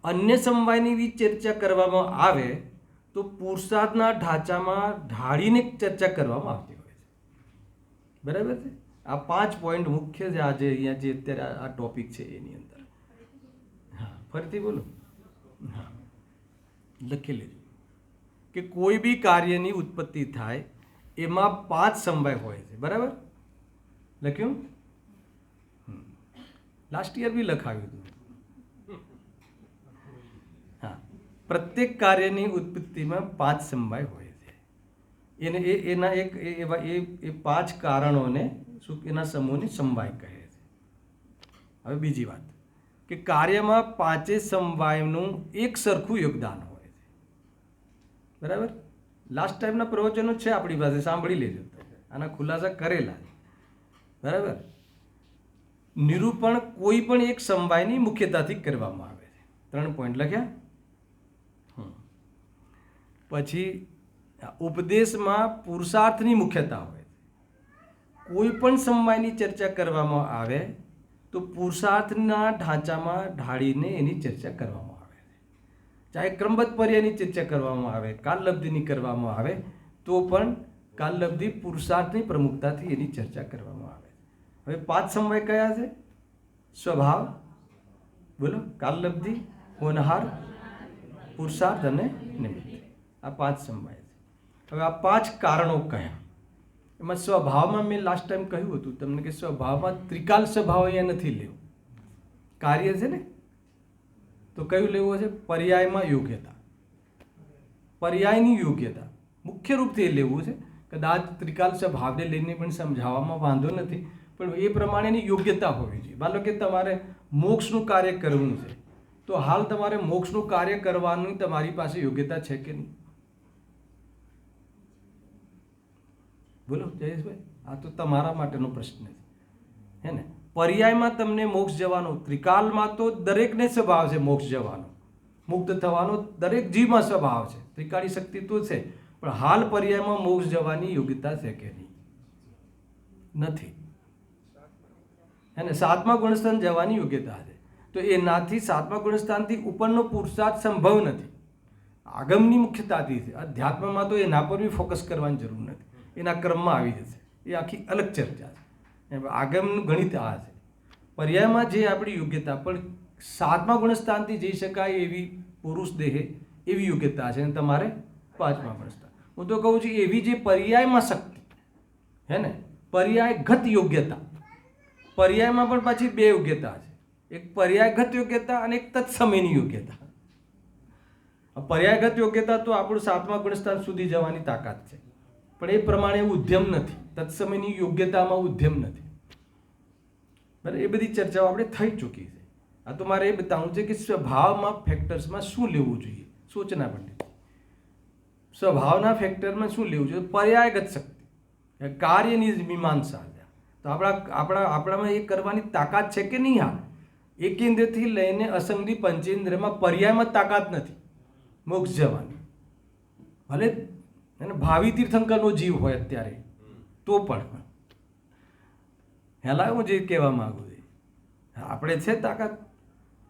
અન્ય સમવાયની ચર્ચા કરવામાં આવે તો પુરુષાર્થના ઢાંચામાં ઢાળીને ચર્ચા કરવામાં આવતી હોય છે. બરાબર છે. આ 5 પોઈન્ટ મુખ્ય છે આજે અહીંયા જે અત્યારે આ ટોપિક છે એની અંદર. હા, ફરીથી બોલો. હા, લખી લેજો કે કોઈ બી કાર્યની ઉત્પત્તિ થાય એમાં 5 સમવાય હોય છે. બરાબર, લખ્યું? લાસ્ટ યર બી લખાવ્યું હતું. હા, પ્રત્યેક કાર્યની ઉત્પત્તિમાં 5 સમવાય હોય છે. એને એના એક એવા એ 5 કારણોને શું, એના સમૂહને સમવાય કહે છે. હવે બીજી વાત કે કાર્યમાં 5 સમવાયનું એક સરખું યોગદાન હોય છે. બરાબર, લાસ્ટ ટાઈમના પ્રવચનો છે આપણી પાસે, સાંભળી લેજો. આના ખુલાસા કરેલા છે. બરાબર, નિરૂપણ કોઈ પણ એક સમવાયની મુખ્યતાથી કરવામાં આવે છે. 3 પોઈન્ટ લખ્યા. પછી ઉપદેશમાં પુરુષાર્થની મુખ્યતા હોય છે. કોઈ પણ સમવાયની ચર્ચા કરવામાં આવે તો પુરુષાર્થના ઢાંચામાં ઢાળીને એની ચર્ચા કરવામાં આવે છે. ચાહે ક્રમબદ્ધ પર્યાયની ચર્ચા કરવામાં આવે, કાલલબ્ધિની કરવામાં આવે તો પણ કાલલબ્ધિ પુરુષાર્થની પ્રમુખતાથી એની ચર્ચા કરવામાં આવે. હવે 5 સમવાય કયા છે? સ્વભાવ, બોલો, કાલલબ્ધિ, હોનહાર, પુરુષાર્થ અને નિમિત્ત. આ 5 સમવાય છે. હવે આ 5 કારણો કયા? એમાં સ્વભાવમાં મેં લાસ્ટ ટાઈમ કહ્યું હતું તમને કે સ્વભાવમાં ત્રિકાલ સ્વભાવ અહીંયા નથી લેવો. કાર્ય છે ને, તો કયું લેવું છે? પર્યાયમાં યોગ્યતા, પર્યાયની યોગ્યતા મુખ્ય રૂપથી લેવું છે. કદાચ ત્રિકાલ સ્વભાવને લઈને પણ સમજાવવામાં વાંધો નથી, પણ એ પ્રમાણેની યોગ્યતા હોવી જોઈએ. માનો કે તમારે મોક્ષનું કાર્ય કરવું છે, તો હાલ તમારે મોક્ષનું કાર્ય કરવાની તમારી પાસે યોગ્યતા છે કે નહીં? બોલો જયેશભાઈ, આ તો તમારા માટેનો પ્રશ્ન છે, હે ને? પર્યાયમાં તમને મોક્ષ જવાનો, ત્રિકાલમાં તો દરેકને સ્વભાવ છે મોક્ષ જવાનો, મુક્ત થવાનો દરેક જીવમાં સ્વભાવ છે, ત્રિકાળી શક્તિ તો છે. પણ હાલ પર્યાયમાં મોક્ષ જવાની યોગ્યતા છે કે નહીં? નથી, હે ને? 7મા ગુણસ્થાન જવાની યોગ્યતા છે, તો એનાથી 7મા ગુણસ્થાનથી ઉપરનો પુરુષાર્થ સંભવ નથી. આગમની મુખ્યતાથી છે. અધ્યાત્મમાં તો એના પર બી ફોકસ કરવાની જરૂર નથી, એના ક્રમમાં આવી જશે. એ આખી અલગ ચર્ચા છે. આગમનું ગણિત આ છે. પર્યાયમાં જે આપણી યોગ્યતા પણ 7મા ગુણસ્થાનથી જઈ શકાય એવી પુરુષ દેહે એવી યોગ્યતા છે. અને તમારે 5મા ગુણસ્થાન, હું તો કહું છું એવી જે પર્યાયમાં શક્તિ, હે ને? પર્યાયગત યોગ્યતા. પર્યાયમાં પણ પાછી 2 યોગ્યતા છે, એક પર્યાયગત યોગ્યતા અને એક તત્સમયની યોગ્યતા. પર્યાયગત યોગ્યતા તો આપણું 7મા ગુણસ્થાન સુધી જવાની તાકાત છે, પણ એ પ્રમાણે ઉદ્યમ નથી. તત્સમયની યોગ્યતામાં ઉદ્યમ નથી. બરાબર, એ બધી ચર્ચાઓ આપણે થઈ ચૂકી છે. આ તો મારે એ બતાવવું છે કે સ્વભાવમાં ફેક્ટર્સમાં શું લેવું જોઈએ. સૂચના પંડિત, સ્વભાવના ફેક્ટરમાં શું લેવું જોઈએ? પર્યાયગત શક્તિ, કાર્યની મીમાંસા. તો આપણામાં એ કરવાની તાકાત છે કે નહીં? હા, એકેન્દ્રથી લઈને અસંગની પંચેન્દ્રમાં પર્યાયમાં તાકાત નથી મોક્ષ જવાની. ભલે એને ભાવિ તીર્થંકરનો જીવ હોય અત્યારે તો પણ. હેલા, હું જે કહેવા માંગુ છું, આપણે છે તાકાત.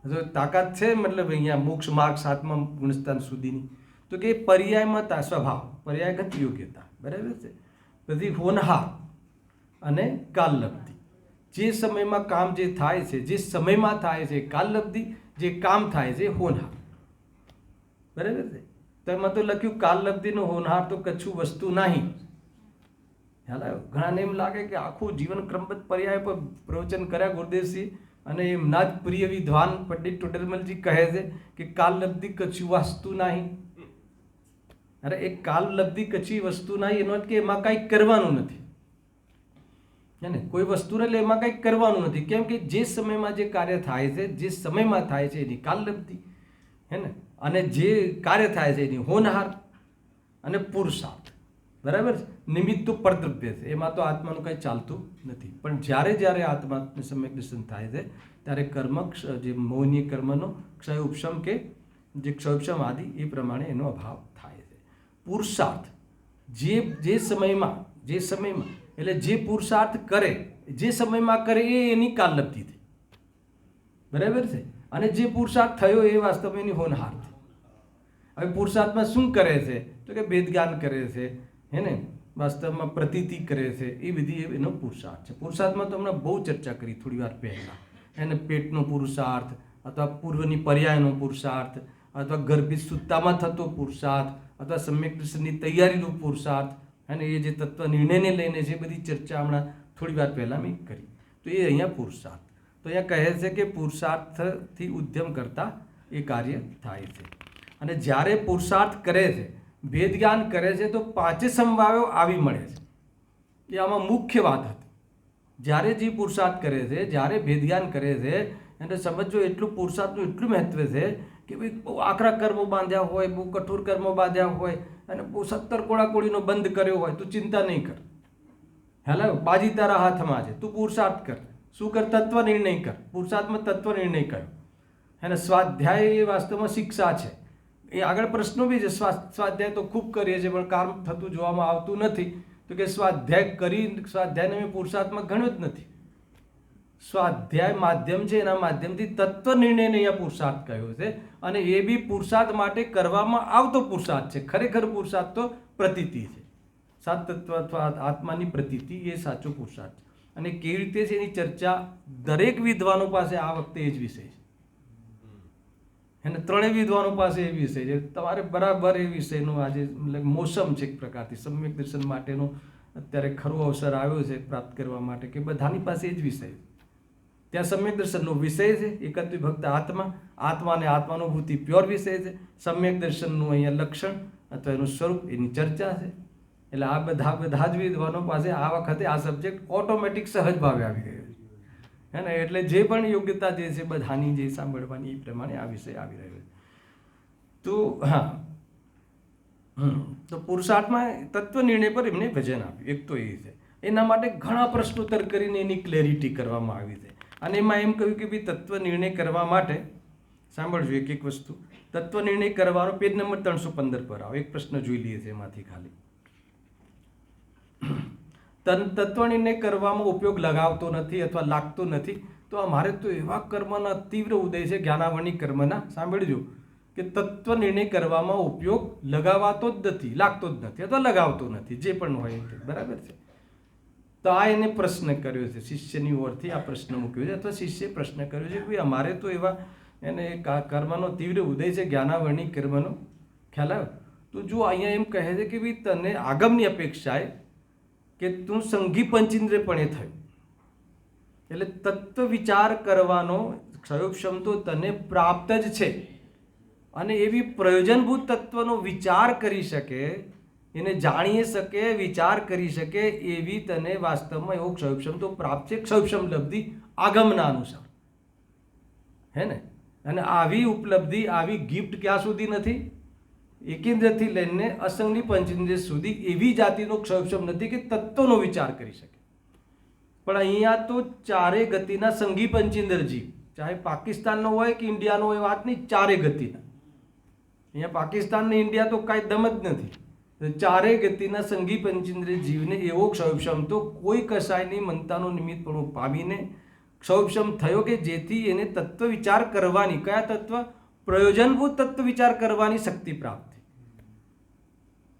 જો તાકાત છે મતલબ અહીંયા મોક્ષ માર્ગ 7મા ગુણસ્થાન સુધીની, તો કે પર્યાયમાં સ્વભાવ, પર્યાયગત યોગ્યતા. બરાબર છે. બધી હોનહાર અને કાલલબ્ધિ. જે સમયમાં કામ જે થાય છે, જે સમયમાં થાય છે કાલલબ્ધિ, જે કામ થાય છે હોનહાર. બરાબર છે. તો એમાં તો લખ્યું કાલલબ્ધિનો હોનહાર તો કચ્છું વસ્તુ નહીં. ઘણાને એમ લાગે કે આખું જીવન ક્રમબદ્ધ પર્યાય પર પ્રવચન કર્યા ગુરુદેવસિંહ, અને એમના જ પ્રિય વિદ્વાન પંડિત ટોડરમલજી કહે છે કે કાલલબ્ધિ કચ્છું વસ્તુ નહીં. અરે એ કાલલબ્ધિ કચ્છી વસ્તુ નહીં એનો કે એમાં કાંઈ કરવાનું નથી, હે ને? કોઈ વસ્તુને એટલે એમાં કંઈક કરવાનું નથી. કેમ કે જે સમયમાં જે કાર્ય થાય છે, જે સમયમાં થાય છે એની કાલલબ્ધિ, હે ને? અને જે કાર્ય થાય છે એની હોનહાર અને પુરુષાર્થ, બરાબર છે. નિમિત્ત તો પરદ્રવ્ય છે, એમાં તો આત્માનું કંઈ ચાલતું નથી. પણ જ્યારે જ્યારે આત્માને સમ્યક દર્શન થાય છે ત્યારે કર્મ જે મોહનીય કર્મનો ક્ષય ઉપશમ કે જે ક્ષયોપશમ આદિ એ પ્રમાણે એનો અભાવ થાય છે. પુરુષાર્થ જે સમયમાં એટલે જે પુરુષાર્થ કરે જે સમયમાં કરે એ એની કાલલબ્ધિ થઈ, બરાબર છે. અને જે પુરુષાર્થ થયો એ વાસ્તવમાં એની હોનહાર થઈ. હવે પુરુષાર્થમાં શું કરે છે તો કે ભેદજ્ઞાન કરે છે, હે ને, વાસ્તવમાં પ્રતીતિ કરે છે, એ બધી એનો પુરુષાર્થ છે. પુરુષાર્થમાં તો હમણાં બહુ ચર્ચા કરી થોડી વાર પહેલાં, એને પેટનો પુરુષાર્થ અથવા પૂર્વની પર્યાયનો પુરુષાર્થ અથવા ગર્ભિત સુત્તામાં થતો પુરુષાર્થ અથવા સમ્યક દર્શનની તૈયારીનો પુરુષાર્થ, અને એ જે તત્વ નિર્ણયને લઈને જે બધી ચર્ચા હમણાં થોડી વાર પહેલાં મેં કરી, તો એ અહીંયા પુરુષાર્થ. તો અહીંયા કહે છે કે પુરુષાર્થથી ઉદ્યમ કરતાં એ કાર્ય થાય છે. અને જ્યારે પુરુષાર્થ કરે છે, ભેદ જ્ઞાન કરે છે, તો પાંચે સંભાવ્યો આવી મળે છે. એ આમાં મુખ્ય વાત હતી. જ્યારે જે પુરુષાર્થ કરે છે, જ્યારે ભેદ જ્ઞાન કરે છે, એને સમજો એટલું પુરુષાર્થનું એટલું મહત્વ છે કે ભાઈ બહુ આકરા કર્મો બાંધ્યા હોય, બહુ કઠોર કર્મો બાંધ્યા હોય અને બહુ 70 કોળાકોળીનો બંધ કર્યો હોય, તું ચિંતા નહીં કર. હેલો, બાજી તારા હાથમાં છે, તું પુરુષાર્થ કર. શું કર? તત્વ નિર્ણય કર. પુરુષાર્થમાં તત્વ નિર્ણય કર્યો. અને સ્વાધ્યાય એ વાસ્તવમાં શિક્ષા છે. એ આગળ પ્રશ્નો બી છે. સ્વાધ્યાય તો ખૂબ કરીએ છીએ પણ કામ થતું જોવામાં આવતું નથી. તો કે સ્વાધ્યાય કરી સ્વાધ્યાયને મેં પુરુષાર્થમાં ગણ્યો જ નથી. સ્વાધ્યાય માધ્યમ છે, એના માધ્યમથી તત્વ નિર્ણયને અહીંયા પુરુષાર્થ કહ્યો છે. અને એ બી પુરુષાર્થ માટે કરવામાં આવતો પુરુષાર્થ છે. ખરેખર પુરુષાર્થ તો પ્રતીતિ છે. સાત તત્વ અથવા આત્માની પ્રતીતિ એ સાચો પુરુષાર્થ છે. અને કેવી રીતે છે એની ચર્ચા દરેક વિદ્વાનો પાસે આ વખતે એ જ વિષય છે. અને ત્રણેય વિદ્વાનો પાસે એ વિષય છે. તમારે બરાબર એ વિષયનો આજે મોસમ છે એક પ્રકારથી સમ્યક દર્શન માટેનો અત્યારે ખરો અવસર આવ્યો છે પ્રાપ્ત કરવા માટે કે બધાની પાસે એ જ વિષય છે. ત્યાં સમ્યક દર્શનનો વિષય છે એકત્રિત ભક્ત આત્મા અને આત્માનુભૂતિ પ્યોર વિષય છે. સમ્યક દર્શનનું અહીંયા લક્ષણ અથવા એનું સ્વરૂપ એની ચર્ચા છે. એટલે આ બધા જ વિદ્વાનો પાસે આ વખતે આ સબ્જેક્ટ ઓટોમેટિક સહજ ભાવે આવી ગયો છે, હે ને. એટલે જે પણ યોગ્યતા જે છે બધાની જે સાંભળવાની એ પ્રમાણે આ વિષય આવી રહ્યો છે. તો હા, તો પુરુષાર્થમાં તત્વ નિર્ણય પર એમને વજન આપ્યું. એક તો એ છે. એના માટે ઘણા પ્રશ્નોત્તર કરીને એની ક્લેરિટી કરવામાં આવી છે. અને એમાં એમ કહ્યું કે ભાઈ તત્વ નિર્ણય કરવા માટે સાંભળજો એક એક વસ્તુ. તત્વ નિર્ણય કરવાનો પેજ નંબર 315 પર આવો. એક પ્રશ્ન જોઈ લઈએ છે એમાંથી ખાલી. તત્વ નિર્ણય કરવામાં ઉપયોગ લગાવતો નથી અથવા લાગતો નથી, તો અમારે તો એવા કર્મના તીવ્ર ઉદય છે જ્ઞાનાવરણી કર્મના, સાંભળજો, કે તત્વ નિર્ણય કરવામાં ઉપયોગ લગાવાતો જ નથી, લાગતો જ નથી અથવા લગાવતો નથી, જે પણ હોય બરાબર છે. તો આ એને પ્રશ્ન કર્યો છે, શિષ્યની ઓરથી આ પ્રશ્ન મૂક્યો છે અથવા શિષ્યએ પ્રશ્ન કર્યો છે કે ભાઈ અમારે તો એવા એને કર્મનો તીવ્ર ઉદય છે જ્ઞાનાવરણી કર્મનો, ખ્યાલ આવ્યો? તો જો અહીંયા એમ કહે છે કે ભાઈ તને આગમની અપેક્ષાએ કે તું સંઘી પંચેન્દ્રિય પણ એ થયું, એટલે તત્વ વિચાર કરવાનો ક્ષયોક્ષમ તો તને પ્રાપ્ત જ છે. અને એવી પ્રયોજનભૂત તત્વનો વિચાર કરી શકે, એને જાણી શકે, વિચાર કરી શકે એવી તને વાસ્તવમાં એવો ક્ષયોક્ષમ તો પ્રાપ્ત છે. ક્ષયોક્ષમ લબ્ધિ આગમના અનુસાર, હે ને. અને આવી ઉપલબ્ધિ, આવી ગિફ્ટ ક્યાં સુધી નથી? એકેન્દ્રથી લઈને અસંગની પંચેન્દ્રિય સુધી એવી જાતિનો ક્ષયોક્ષમ નથી કે તત્વનો વિચાર કરી શકે. પણ અહીંયા તો ચારે ગતિના સંઘી પંચેન્દ્ર જીવ, ચાહે પાકિસ્તાનનો હોય કે ઇન્ડિયાનો હોય, વાત નહીં, ચારે ગતિના. અહીંયા પાકિસ્તાન ને ઇન્ડિયા તો કાંઈ દમ જ નથી. ચારે ગતિના સંઘી પંચેન્દ્રિય જીવને એવો ક્ષયોક્ષમ તો કોઈ કશાયની મનતાનો નિમિત્તપણું પામીને ક્ષયોક્ષમ થયો કે જેથી એને તત્વ વિચાર કરવાની, કયા તત્વ? પ્રયોજનભૂત તત્વ વિચાર કરવાની શક્તિ પ્રાપ્ત થઈ.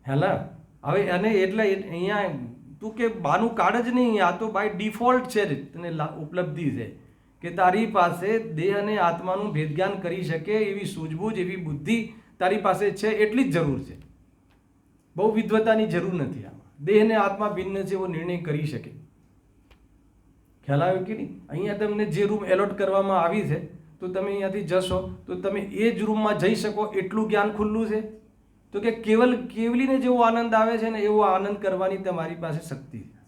હેલા, હવે અને એટલે અહીંયા તું કે બાનું કાઢ જ નહીં, આ તો બાય ડિફોલ્ટ છે જ તને ઉપલબ્ધિ છે કે તારી પાસે દેહ અને આત્માનું ભેદજ્ઞાન કરી શકે એવી સૂઝબૂઝ, એવી બુદ્ધિ તારી પાસે છે. એટલી જ જરૂર છે, બહુ વિદ્વતાની જરૂર નથી. આમાં દેહ અને આત્મા ભિન્ન છે એવો નિર્ણય કરી શકે. ખ્યાલ આવ્યો કે નહીં? અહીંયા તમને જે રૂમ એલોટ કરવામાં આવી છે તો તમે અહીંયાથી જશો તો તમે એ જ રૂમમાં જઈ શકો એટલું જ્ઞાન ખુલ્લું છે. તો કે કેવલીને જેવો આનંદ આવે છે ને એવો આનંદ કરવાની તમારી પાસે શક્તિ છે.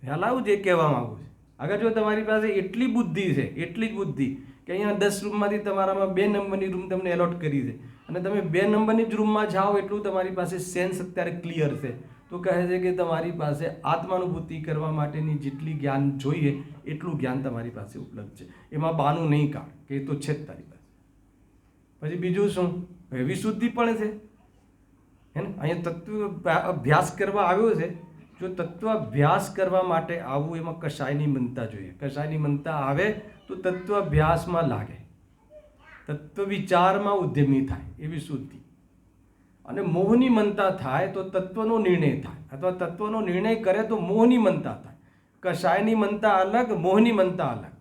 ખ્યાલ આવું જે કહેવા માંગુ છે. અગર જો તમારી પાસે એટલી બુદ્ધિ છે, એટલી જ બુદ્ધિ કે અહીંયા 10 રૂમમાંથી તમારામાં 2 નંબરની રૂમ તમને એલોટ કરી છે અને તમે 2 નંબરની જ રૂમમાં જાઓ એટલું તમારી પાસે સેન્સ અત્યારે ક્લિયર છે, તો કહે છે કે તમારી પાસે આત્માનુભૂતિ કરવા માટેની જેટલી જ્ઞાન જોઈએ એટલું જ્ઞાન તમારી પાસે ઉપલબ્ધ છે. એમાં બાનું નહીં કાઢ કે એ તો છે જ તારી પાસે. પછી બીજું શું? વિશુદ્ધિ પણ છે હે ને. અહીંયા તત્વ અભ્યાસ કરવા આવ્યો છે. જો તત્વ અભ્યાસ કરવા માટે આવવું એમાં કશાયની મનતા જોઈએ. કશાયની મનતા આવે તો તત્વ અભ્યાસમાં લાગે, તત્વ વિચારમાં ઉદ્યમી થાય, એ વિશુદ્ધિ. અને મોહની મનતા થાય તો તત્વનો નિર્ણય થાય, અથવા તત્વનો નિર્ણય કરે તો મોહની મનતા થાય. કશાયની મનતા અલગ, મોહની મનતા અલગ.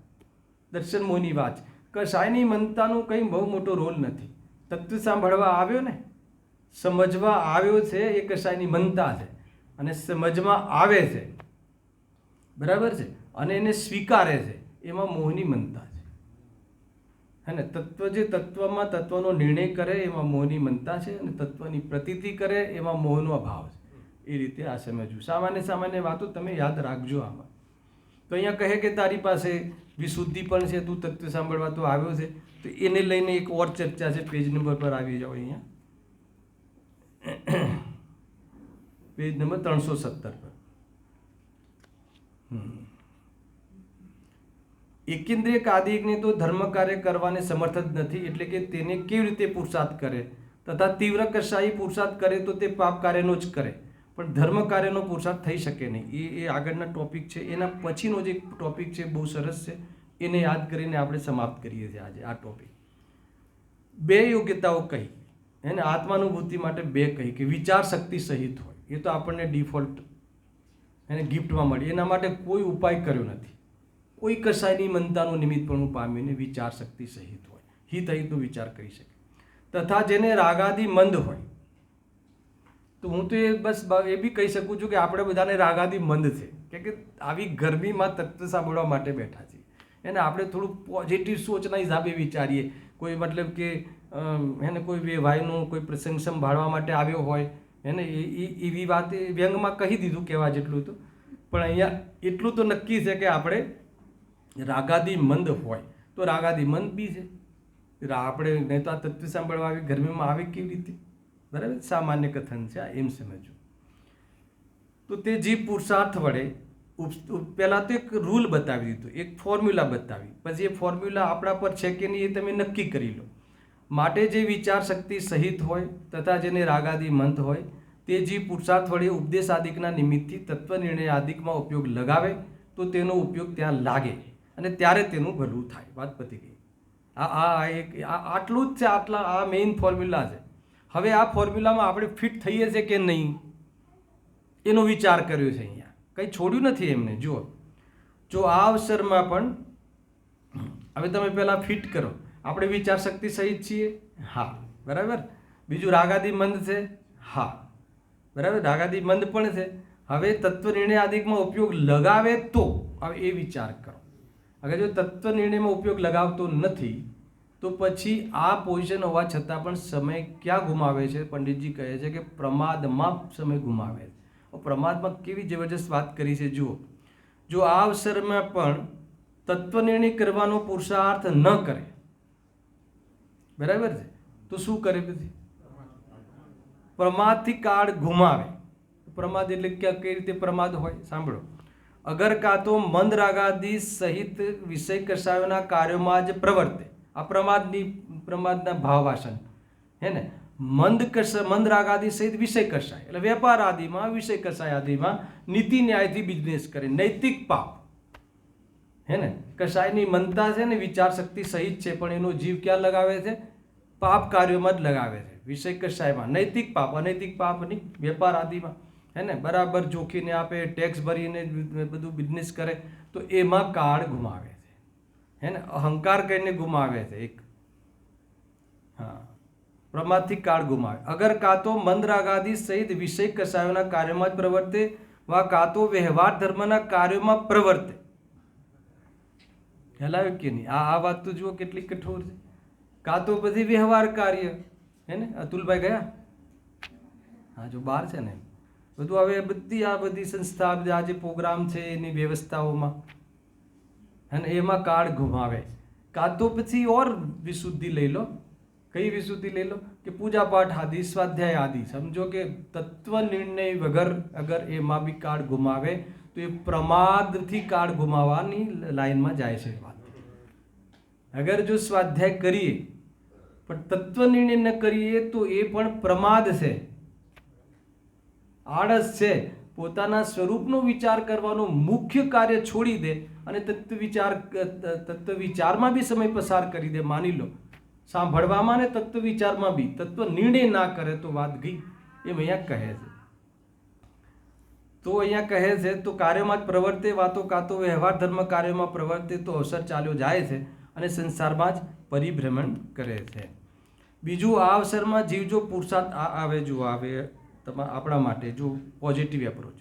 દર્શન મોહની વાત. કશાયની મનતાનો કંઈ બહુ મોટો રોલ નથી. તત્વ સાંભળવા આવ્યો ને, સમજવા આવ્યો છે, એ કશાયની મનતા છે. અને સમજમાં આવે છે, બરાબર છે, અને એને સ્વીકારે છે, એમાં મોહની મનતા છે હે ને. તત્વ જે તત્વમાં તત્વનો નિર્ણય કરે એમાં મોહની મનતા છે, અને તત્વની પ્રતીતિ કરે એમાં મોહનો અભાવ છે. એ રીતે આ સમજવું. સામાન્ય સામાન્ય વાતો તમે યાદ રાખજો આમાં. તો અહીંયા કહે કે તારી પાસે વિશુદ્ધિ પણ છે, તું તત્વ સાંભળવા તો આવ્યો છે, તો એને લઈને એક ઓર ચર્ચા છે. પેજ નંબર પર આવી જાઓ. અહીંયા પેજ નંબર 317 પર. એકેન્દ્રિય કાદિકને તો ધર્મ કાર્ય કરવાને સમર્થ જ નથી, એટલે કે તેને કેવી રીતે પુરુષાર્થ કરે, તથા તીવ્ર કશાયી પુરુષાર્થ કરે તો તે પાપ કાર્યનો જ કરે, પણ ધર્મ કાર્યનો પુરુષાર્થ થઈ શકે નહીં. એ આગળના ટોપિક છે. એના પછીનો જે ટોપિક છે બહુ સરસ છે, એને યાદ કરીને આપણે સમાપ્ત કરીએ છીએ આજે આ ટોપિક. 2 યોગ્યતાઓ કહી એને આત્માનુભૂતિ માટે 2 કહી કે વિચાર શક્તિ સહિત હોય. એ તો આપણને ડિફોલ્ટ એને ગિફ્ટમાં મળી. એના માટે કોઈ ઉપાય કર્યો નથી. કોઈ કશાયની મનતાનું નિમિત્તપણું પામીને વિચાર શક્તિ સહિત હોય, હિત અહિતનો વિચાર કરી શકે. તથા જેને રાગાદી મંદ હોય, તો હું તો એ બી કહી શકું છું કે આપણે બધાને રાગાદી મંદ છે, કે આવી ગરમીમાં તત્વ સાંભળવા માટે બેઠા છીએ. એને આપણે થોડું પોઝિટિવ સોચના હિસાબે વિચારીએ. કોઈ મતલબ કે એને કોઈ વેવાયનો કોઈ પ્રસંગ સંભાળવા માટે આવ્યો હોય એને એવી વાત વ્યંગમાં કહી દીધું કહેવા જેટલું તો. પણ અહીંયા એટલું તો નક્કી છે કે આપણે રાગાદી મંદ હોય તો રાગાદી મંદ બી છે. આપણે નહીં તો આ તત્વ સાંભળવા આવી ગરમીમાં આવે કેવી રીતે? બરાબર, સામાન્ય કથન છે આ, એમ સમજવું. તો તે જીવ પુરુષાર્થ વડે પહેલાં તો એક રૂલ બતાવી દીધું, એક ફોર્મ્યુલા બતાવી. પછી એ ફોર્મ્યુલા આપણા પર છે કે નહીં એ તમે નક્કી કરી લો. માટે જે વિચાર શક્તિ સહિત હોય તથા જેને રાગાદી મંદ હોય તે જીવ પુરુષાર્થ વડે ઉપદેશ આદિકના નિમિત્તથી તત્વ નિર્ણય આદિકમાં ઉપયોગ લગાવે તો તેનો ઉપયોગ ત્યાં લાગે અને ત્યારે તેનું ભલું થાય. વાત પતી ગઈ. આટલું જ છે. આ મેઇન ફોર્મ્યુલા છે. હવે આ ફોર્મ્યુલામાં આપણે ફિટ થઈએ છીએ કે નહીં એનો વિચાર કર્યો છે. અહીંયા કંઈ છોડ્યું નથી એમને. જો આ અવસરમાં પણ હવે તમે પહેલાં ફિટ કરો. આપણે વિચાર શક્તિ સહિત છીએ, હા, બરાબર. બીજું રાગાદી મંદ છે, હા, બરાબર, રાગાદી મંદ પણ છે. હવે તત્વ નિર્ણય આદિકમાં ઉપયોગ લગાવે તો હવે એ વિચાર કરો. અગર જો તત્વ નિર્ણયમાં ઉપયોગ લગાવતો નથી તો પછી આ પોઝિશન હોવા છતાં પણ સમય ક્યાં ગુમાવે છે? પંડિતજી કહે છે કે પ્રમાદમાં સમય ગુમાવે છે. પ્રમાદમાં કેવી જબરજસ્ત વાત કરી છે જુઓ. જો આ અવસરમાં પણ તત્વ નિર્ણય કરવાનો પુરુષાર્થ ન કરે, બરાબર છે, તો શું કરે? પછી પ્રમાદથી કાળ ગુમાવે. પ્રમાદ એટલે કઈ રીતે પ્રમાદ હોય? સાંભળો. અગર કાં તો મંદ રાગાદી સહિત વિષય કશાયોના કાર્યોમાં જ પ્રવર્તે. આ પ્રમાદના ભાવવાસન હે ને. મંદ રાગાદી સહિત વિષય કશાય એટલે વેપાર આદિમાં, વિષય કશાય આદિમાં નીતિ ન્યાયથી બિઝનેસ કરે. નૈતિક પાપ હે ને. કશાયની મનતા છે ને વિચાર શક્તિ સહિત છે, પણ એનો જીવ ક્યાં લગાવે છે? પાપ કાર્યોમાં જ લગાવે છે. વિષય કશાયમાં નૈતિક પાપ, અનૈતિક પાપની વેપાર આદિમાં હે ને. બરાબર જોખીને આપે, ટેક્સ ભરીને બધું બિઝનેસ કરે, તો એમાં કાળ ગુમાવે છે હે ને. અહંકાર કરીને ગુમાવે છે એક. હા, પ્રમાદથી કાળ ગુમાવે. અગર કાં તો મંદ રાગાદી સહિત વિષય કશાયોના કાર્યોમાં જ પ્રવર્તે વા કાં તો વ્યવહાર ધર્મના કાર્યોમાં પ્રવર્તે. ખ્યાલ આવ્યો કે નહીં? આ વાત તો જુઓ કેટલી કઠોર છે. કાં તો પછી વ્યવહાર કાર્ય હે ને. અતુલભાઈ ગયા? હા, જો બહાર છે ને બધું. હવે આ બધી સંસ્થા, આ જે પ્રોગ્રામ છે એની વ્યવસ્થાઓમાં હે ને એમાં કાળ ગુમાવે. કાં તો પછી ઓર વિશુદ્ધિ લઈ લો. કઈ વિશુદ્ધિ લઈ લો કે પૂજા પાઠ આદિ, સ્વાધ્યાય આદિ. સમજો કે તત્વ નિર્ણય વગર અગર એમાં બી કાળ ગુમાવે તો એ પ્રમાદથી કાળ ગુમાવવાની લાઈનમાં જાય છે વાત. અગર જો સ્વાધ્યાય કરીએ પણ તત્વ નિર્ણય ન કરીએ તો એ પણ પ્રમાદ છે, આળસ છે. પોતાના સ્વરૂપનો વિચાર કરવાનો મુખ્ય કાર્ય છોડી દે અને તત્વ વિચારમાં બી સમય પસાર કરી દે. માની લો સાંભળવામાં ને તત્વ વિચારમાં બી તત્વ નિર્ણય ના કરે તો વાત ગઈ. એમ અહીંયા કહે છે. તો અહીંયા કહે છે તો કાર્યમાં જ પ્રવર્તે, વાતો કાં તો વ્યવહાર ધર્મ કાર્યોમાં પ્રવર્તે તો અવસર ચાલ્યો જાય છે અને સંસારમાં જ પરિભ્રમણ કરે છે. બીજું, આ અવસરમાં જીવ જો પુરુષાર્થ આવે આપણા માટે જો પોઝિટિવ એપ્રોચ.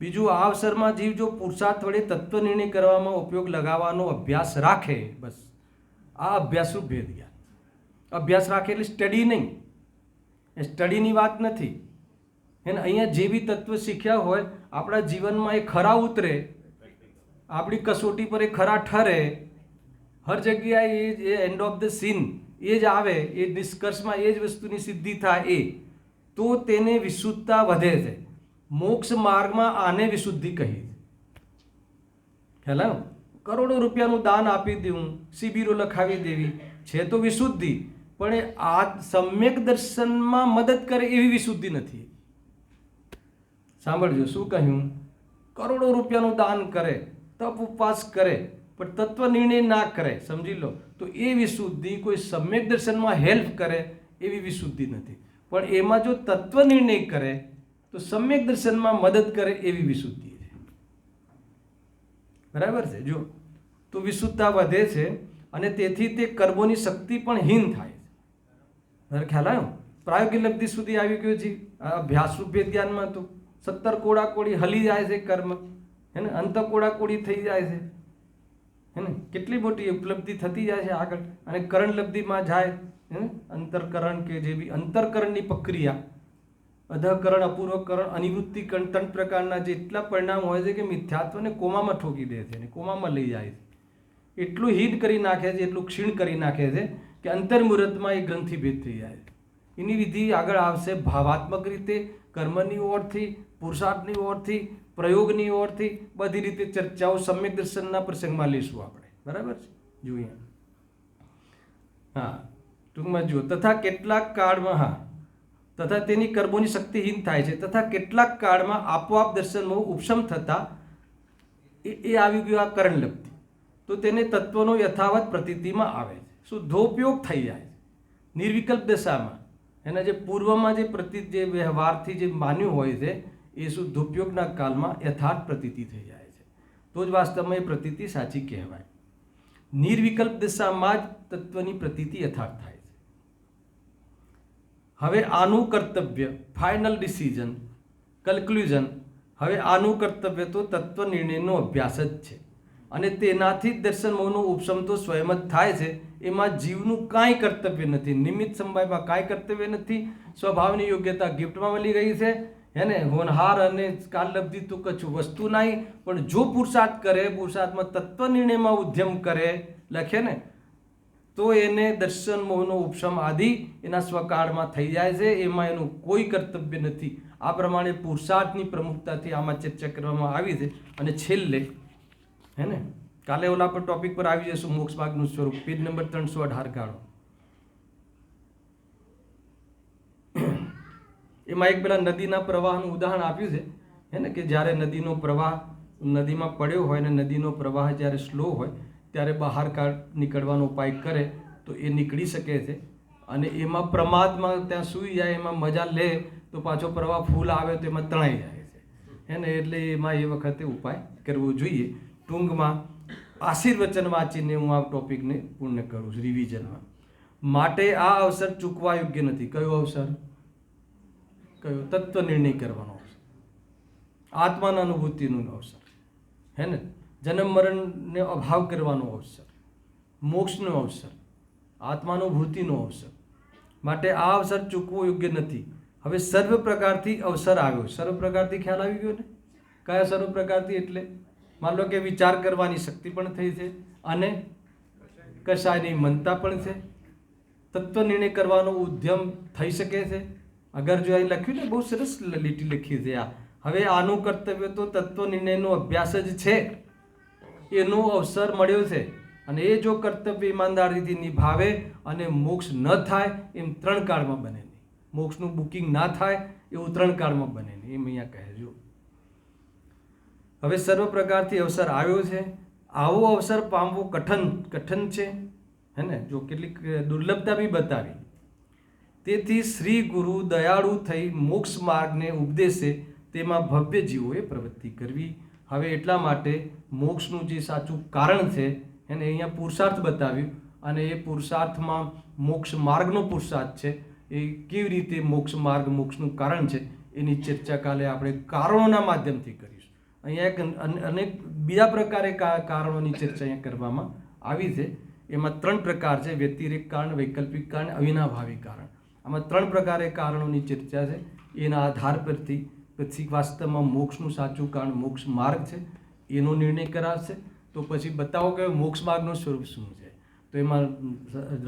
બીજું, આ અવસરમાં જીવ જો પુરુષાર્થ વડે તત્વ નિર્ણય કરવામાં ઉપયોગ લગાવવાનો અભ્યાસ રાખે. બસ આ અભ્યાસનું ભેદ ગયા. અભ્યાસ રાખે એટલે સ્ટડી નહીં, એ સ્ટડીની વાત નથી. એને અહીંયા જે બી તત્વ શીખ્યા હોય આપણા જીવનમાં એ ખરા ઉતરે, આપણી કસોટી પર એ ખરા ઠરે, હર જગ્યાએ એ એન્ડ ઓફ ધ સીન એ જ આવે, એ નિષ્કર્ષમાં એ જ વસ્તુની સિદ્ધિ થાય તો તેને વિશુદ્ધતા વધે છે. મોક્ષ માર્ગમાં આને વિશુદ્ધિ કહી. ખ્યાલ? કરોડો રૂપિયાનું દાન આપી દેવું, શિબિરો લખાવી દેવી છે તો વિશુદ્ધિ, પણ એ આ સમ્યક દર્શનમાં મદદ કરે એવી વિશુદ્ધિ નથી. સાંભળજો શું કહ્યું. કરોડો રૂપિયાનું દાન કરે, તપ ઉપવાસ કરે, પણ તત્વ નિર્ણય ના કરે, સમજી લો, તો એ વિશુદ્ધિ કોઈ સમ્યક દર્શનમાં હેલ્પ કરે એવી વિશુદ્ધિ નથી. પણ એમાં જો તત્વ નિર્ણય કરે તો સમ્યક દર્શનમાં મદદ કરે એવી વિશુદ્ધિ છે. બરાબર છે? જો તો વિશુદ્ધતા વધે છે અને તેથી તે કર્મોની શક્તિ પણ હીન થાય છે. ખ્યાલ આવ્યો? પ્રાયોગિક લબ્ધિ સુધી આવી ગયો છે. અભ્યાસ રૂપે ધ્યાનમાં તો 17 કોડાકોડી હલી જાય છે કર્મ, હે ને, અંત કોડાકોડી થઈ જાય છે, હે ને, કેટલી મોટી ઉપલબ્ધિ થતી જાય છે આગળ. અને કરણ લબ્ધિમાં જાય, હે ને, અંતરકરણ કે જે બી અંતરકરણની પ્રક્રિયા, અધઃકરણ, અપૂર્વકરણ, અનિવૃત્તિકરણ, 3 પ્રકારના જેટલા પરિણામ હોય છે કે મિથ્યાત્વને કોમામાં ઠોકી દે છે અને કોમામાં લઈ જાય છે. એટલું હીન કરી નાખે છે, એટલું ક્ષીણ કરી નાખે છે કે અંતર્મુહૂર્તમાં એ ગ્રંથિભેદ થઈ જાય છે. એની વિધિ આગળ આવશે ભાવાત્મક રીતે, કર્મની ઓરથી, પુરુષાર્થની ઓરથી, પ્રયોગની ઓરથી, બધી રીતે ચર્ચાઓ સમ્યક દર્શનના પ્રસંગમાં લઈશું આપણે. બરાબર છે? જોઈએ. હા, ટૂંકમાં જુઓ. તથા કેટલાક કાળમાં તથા તેની કર્મોની શક્તિહીન થાય છે. તથા કેટલાક કાળમાં આપોઆપ દર્શનનો ઉપશમ થતા એ આવી ગયું આ કરણલબ્ધિ, તો તેને તત્વનો યથાવત પ્રતીતિમાં આવે છે. શુદ્ધોપયોગ થઈ જાય છે નિર્વિકલ્પ દશામાં. એના જે પૂર્વમાં જે પ્રતીત જે વ્યવહારથી જે માન્યું હોય છે એ શુદ્ધોપયોગના કાળમાં યથાર્થ પ્રતીતિ થઈ જાય છે. તો જ વાસ્તવમાં એ પ્રતીતિ સાચી કહેવાય. નિર્વિકલ્પ દશામાં જ તત્વની પ્રતીતિ યથાર્થ થાય છે. હવે આનું કર્તવ્ય, ફાઇનલ ડિસિઝન, કન્ક્લુઝન. હવે આનું કર્તવ્ય તો તત્વ નિર્ણયનો અભ્યાસ જ છે અને તેનાથી જ દર્શન મોહનો ઉપશમ તો સ્વયં જ થાય છે. એમાં જીવનું કાંઈ કર્તવ્ય નથી, નિમિત્ત સમવાયમાં કાંઈ કર્તવ્ય નથી. સ્વભાવની યોગ્યતા ગિફ્ટમાં મળી ગઈ છે, હે ને. હોનહાર અને કાલલબ્ધિ તો કશું વસ્તુ નહીં. પણ જો પુરુષાર્થ કરે, પુરુષાર્થમાં તત્વ નિર્ણયમાં ઉદ્યમ કરે, લખે ને, તો એને દર્શન મોહનો ઉપશમ આદિ એના સ્વકાળમાં થઈ જાય છે. એમાં એનું કોઈ કર્તવ્ય નથી. આ પ્રમાણે પુરુષાર્થની પ્રમુખતાથી આમાં ચર્ચા કરવામાં આવી છે. અને છેલ્લે, હે ને, કાલે ઓલા પર ટોપિક પર આવી જશું, મોક્ષ માર્ગનું સ્વરૂપ, પેજ નંબર 318 કાઢો. એમાં એક પેલા નદીના પ્રવાહનું ઉદાહરણ આપ્યું છે, હે ને, કે જ્યારે નદીનો પ્રવાહ નદીમાં પડ્યો હોય અને નદીનો પ્રવાહ જ્યારે સ્લો હોય ત્યારે બહાર નીકળવાનો ઉપાય કરે તો એ નીકળી શકે છે. અને એમાં પ્રમાદમાં ત્યાં સૂઈ જાય, એમાં મજા લે તો પાછો પ્રવાહ ફૂલ આવે તો એમાં તણાઈ જાય છે, હે ને. એટલે એમાં એ વખતે ઉપાય કરવો જોઈએ. ટૂંકમાં આશીર્વચન વાંચીને હું આ ટોપિકને પૂર્ણ કરું છું રિવિઝનમાં. માટે આ અવસર ચૂકવા યોગ્ય નથી. કયો અવસર? કયો? તત્વ નિર્ણય કરવાનો અવસર, આત્માના અનુભૂતિનો અવસર, હે ને, જન્મ મરણને અભાવ કરવાનો અવસર, મોક્ષનો અવસર, આત્માનુભૂતિનો અવસર. માટે આ અવસર ચૂકવો યોગ્ય નથી. હવે સર્વ પ્રકારથી અવસર આવ્યો. સર્વ પ્રકારથી ખ્યાલ આવી ગયો ને? કયા સર્વ પ્રકારથી? એટલે માન લો કે વિચાર કરવાની શક્તિ પણ થઈ છે અને કશાયની મનતા પણ છે, તત્વ નિર્ણય કરવાનો ઉદ્યમ થઈ શકે છે. અગર જો અહીં લખ્યું ને, બહુ સરસ લીટી લખી છે આ. હવે આનું કર્તવ્ય તો તત્વ નિર્ણયનો અભ્યાસ જ છે, એનો અવસર મળ્યો છે, અને એ જો કર્તવ્ય ઈમાનદારીથી નિભાવે અને મોક્ષ ન થાય એમ 3 કાળમાં બને નહીં, મોક્ષનું બુકિંગ ના થાય એવું 3 કાળમાં બને નહીં, એમ અહીંયા કહેજો. હવે સર્વ પ્રકારથી અવસર આવ્યો છે, આવો અવસર પામવો કઠન છે, હે ને? જો કેટલીક દુર્લભતા બી બતાવી. તેથી શ્રી ગુરુ દયાળુ થઈ મોક્ષ માર્ગને ઉપદેશે, તેમાં ભવ્ય જીવોએ પ્રવૃત્તિ કરવી. હવે એટલા માટે મોક્ષનું જે સાચું કારણ છે એને અહીંયા પુરુષાર્થ બતાવ્યું, અને એ પુરુષાર્થમાં મોક્ષ માર્ગનો પુરુષાર્થ છે. એ કેવી રીતે મોક્ષ માર્ગ મોક્ષનું કારણ છે એની ચર્ચા કાલે આપણે કારણોના માધ્યમથી કરીશું. અહીંયા એક અનેક બીજા પ્રકારે કારણોની ચર્ચા અહીંયા કરવામાં આવી છે. એમાં 3 પ્રકાર છે: વ્યતિરેક કારણ, વૈકલ્પિક કારણ, અવિનાભાવી કારણ. આમાં 3 પ્રકારે કારણોની ચર્ચા છે. એના આધાર પરથી પછી વાસ્તવમાં મોક્ષનું સાચું કારણ મોક્ષ માર્ગ છે એનો નિર્ણય કરાવશે. તો પછી બતાવો કે મોક્ષ માર્ગનું સ્વરૂપ શું છે. તો એમાં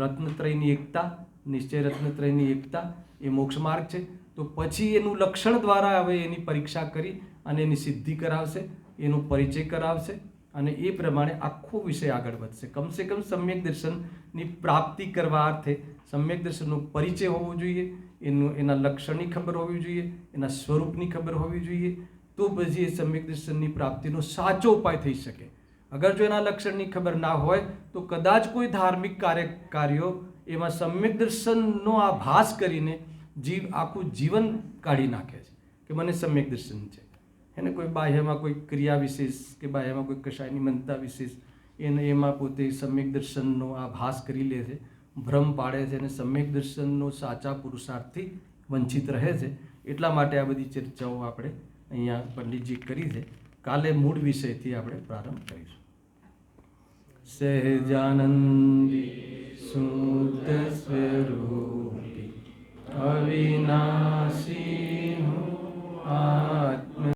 રત્નત્રયની એકતા, નિશ્ચય રત્નત્રયની એકતા એ મોક્ષ માર્ગ છે. તો પછી એનું લક્ષણ દ્વારા હવે એની પરીક્ષા કરી અને એની સિદ્ધિ કરાવશે, એનો પરિચય કરાવશે, અને એ પ્રમાણે આખો વિષય આગળ વધશે. કમસે કમ સમ્યક દર્શનની પ્રાપ્તિ કરવા અર્થે સમ્યક દર્શનનો પરિચય હોવો જોઈએ, એના લક્ષણની ખબર હોવી જોઈએ, એના સ્વરૂપની ખબર હોવી જોઈએ. તો પછી એ સમ્યક દર્શનની પ્રાપ્તિનો સાચો ઉપાય થઈ શકે. અગર જો એના લક્ષણની ખબર ના હોય તો કદાચ કોઈ ધાર્મિક કાર્યો એમાં સમ્યક દર્શનનો આભાસ કરીને આખું જીવન કાઢી નાખે છે કે મને સમ્યક દર્શન છે. એને કોઈ બાહ્યમાં કોઈ ક્રિયા વિશેષ કે બાહ્યમાં કોઈ કશાયની મનતા વિશેષ એમાં પોતે સમ્યક દર્શનનો આભાસ કરી લે છે, ભ્રમ પાડે છે, અને સમ્યક દર્શનનો સાચા પુરુષાર્થથી વંચિત રહે છે. એટલા માટે આ બધી ચર્ચાઓ આપણે અહીંયા પંડિતજી કરી છે. કાલે મૂળ વિષયથી આપણે પ્રારંભ કરીશું. સહજાનંદી શુદ્ધ સ્વરૂપી અવિનાશી આત્મા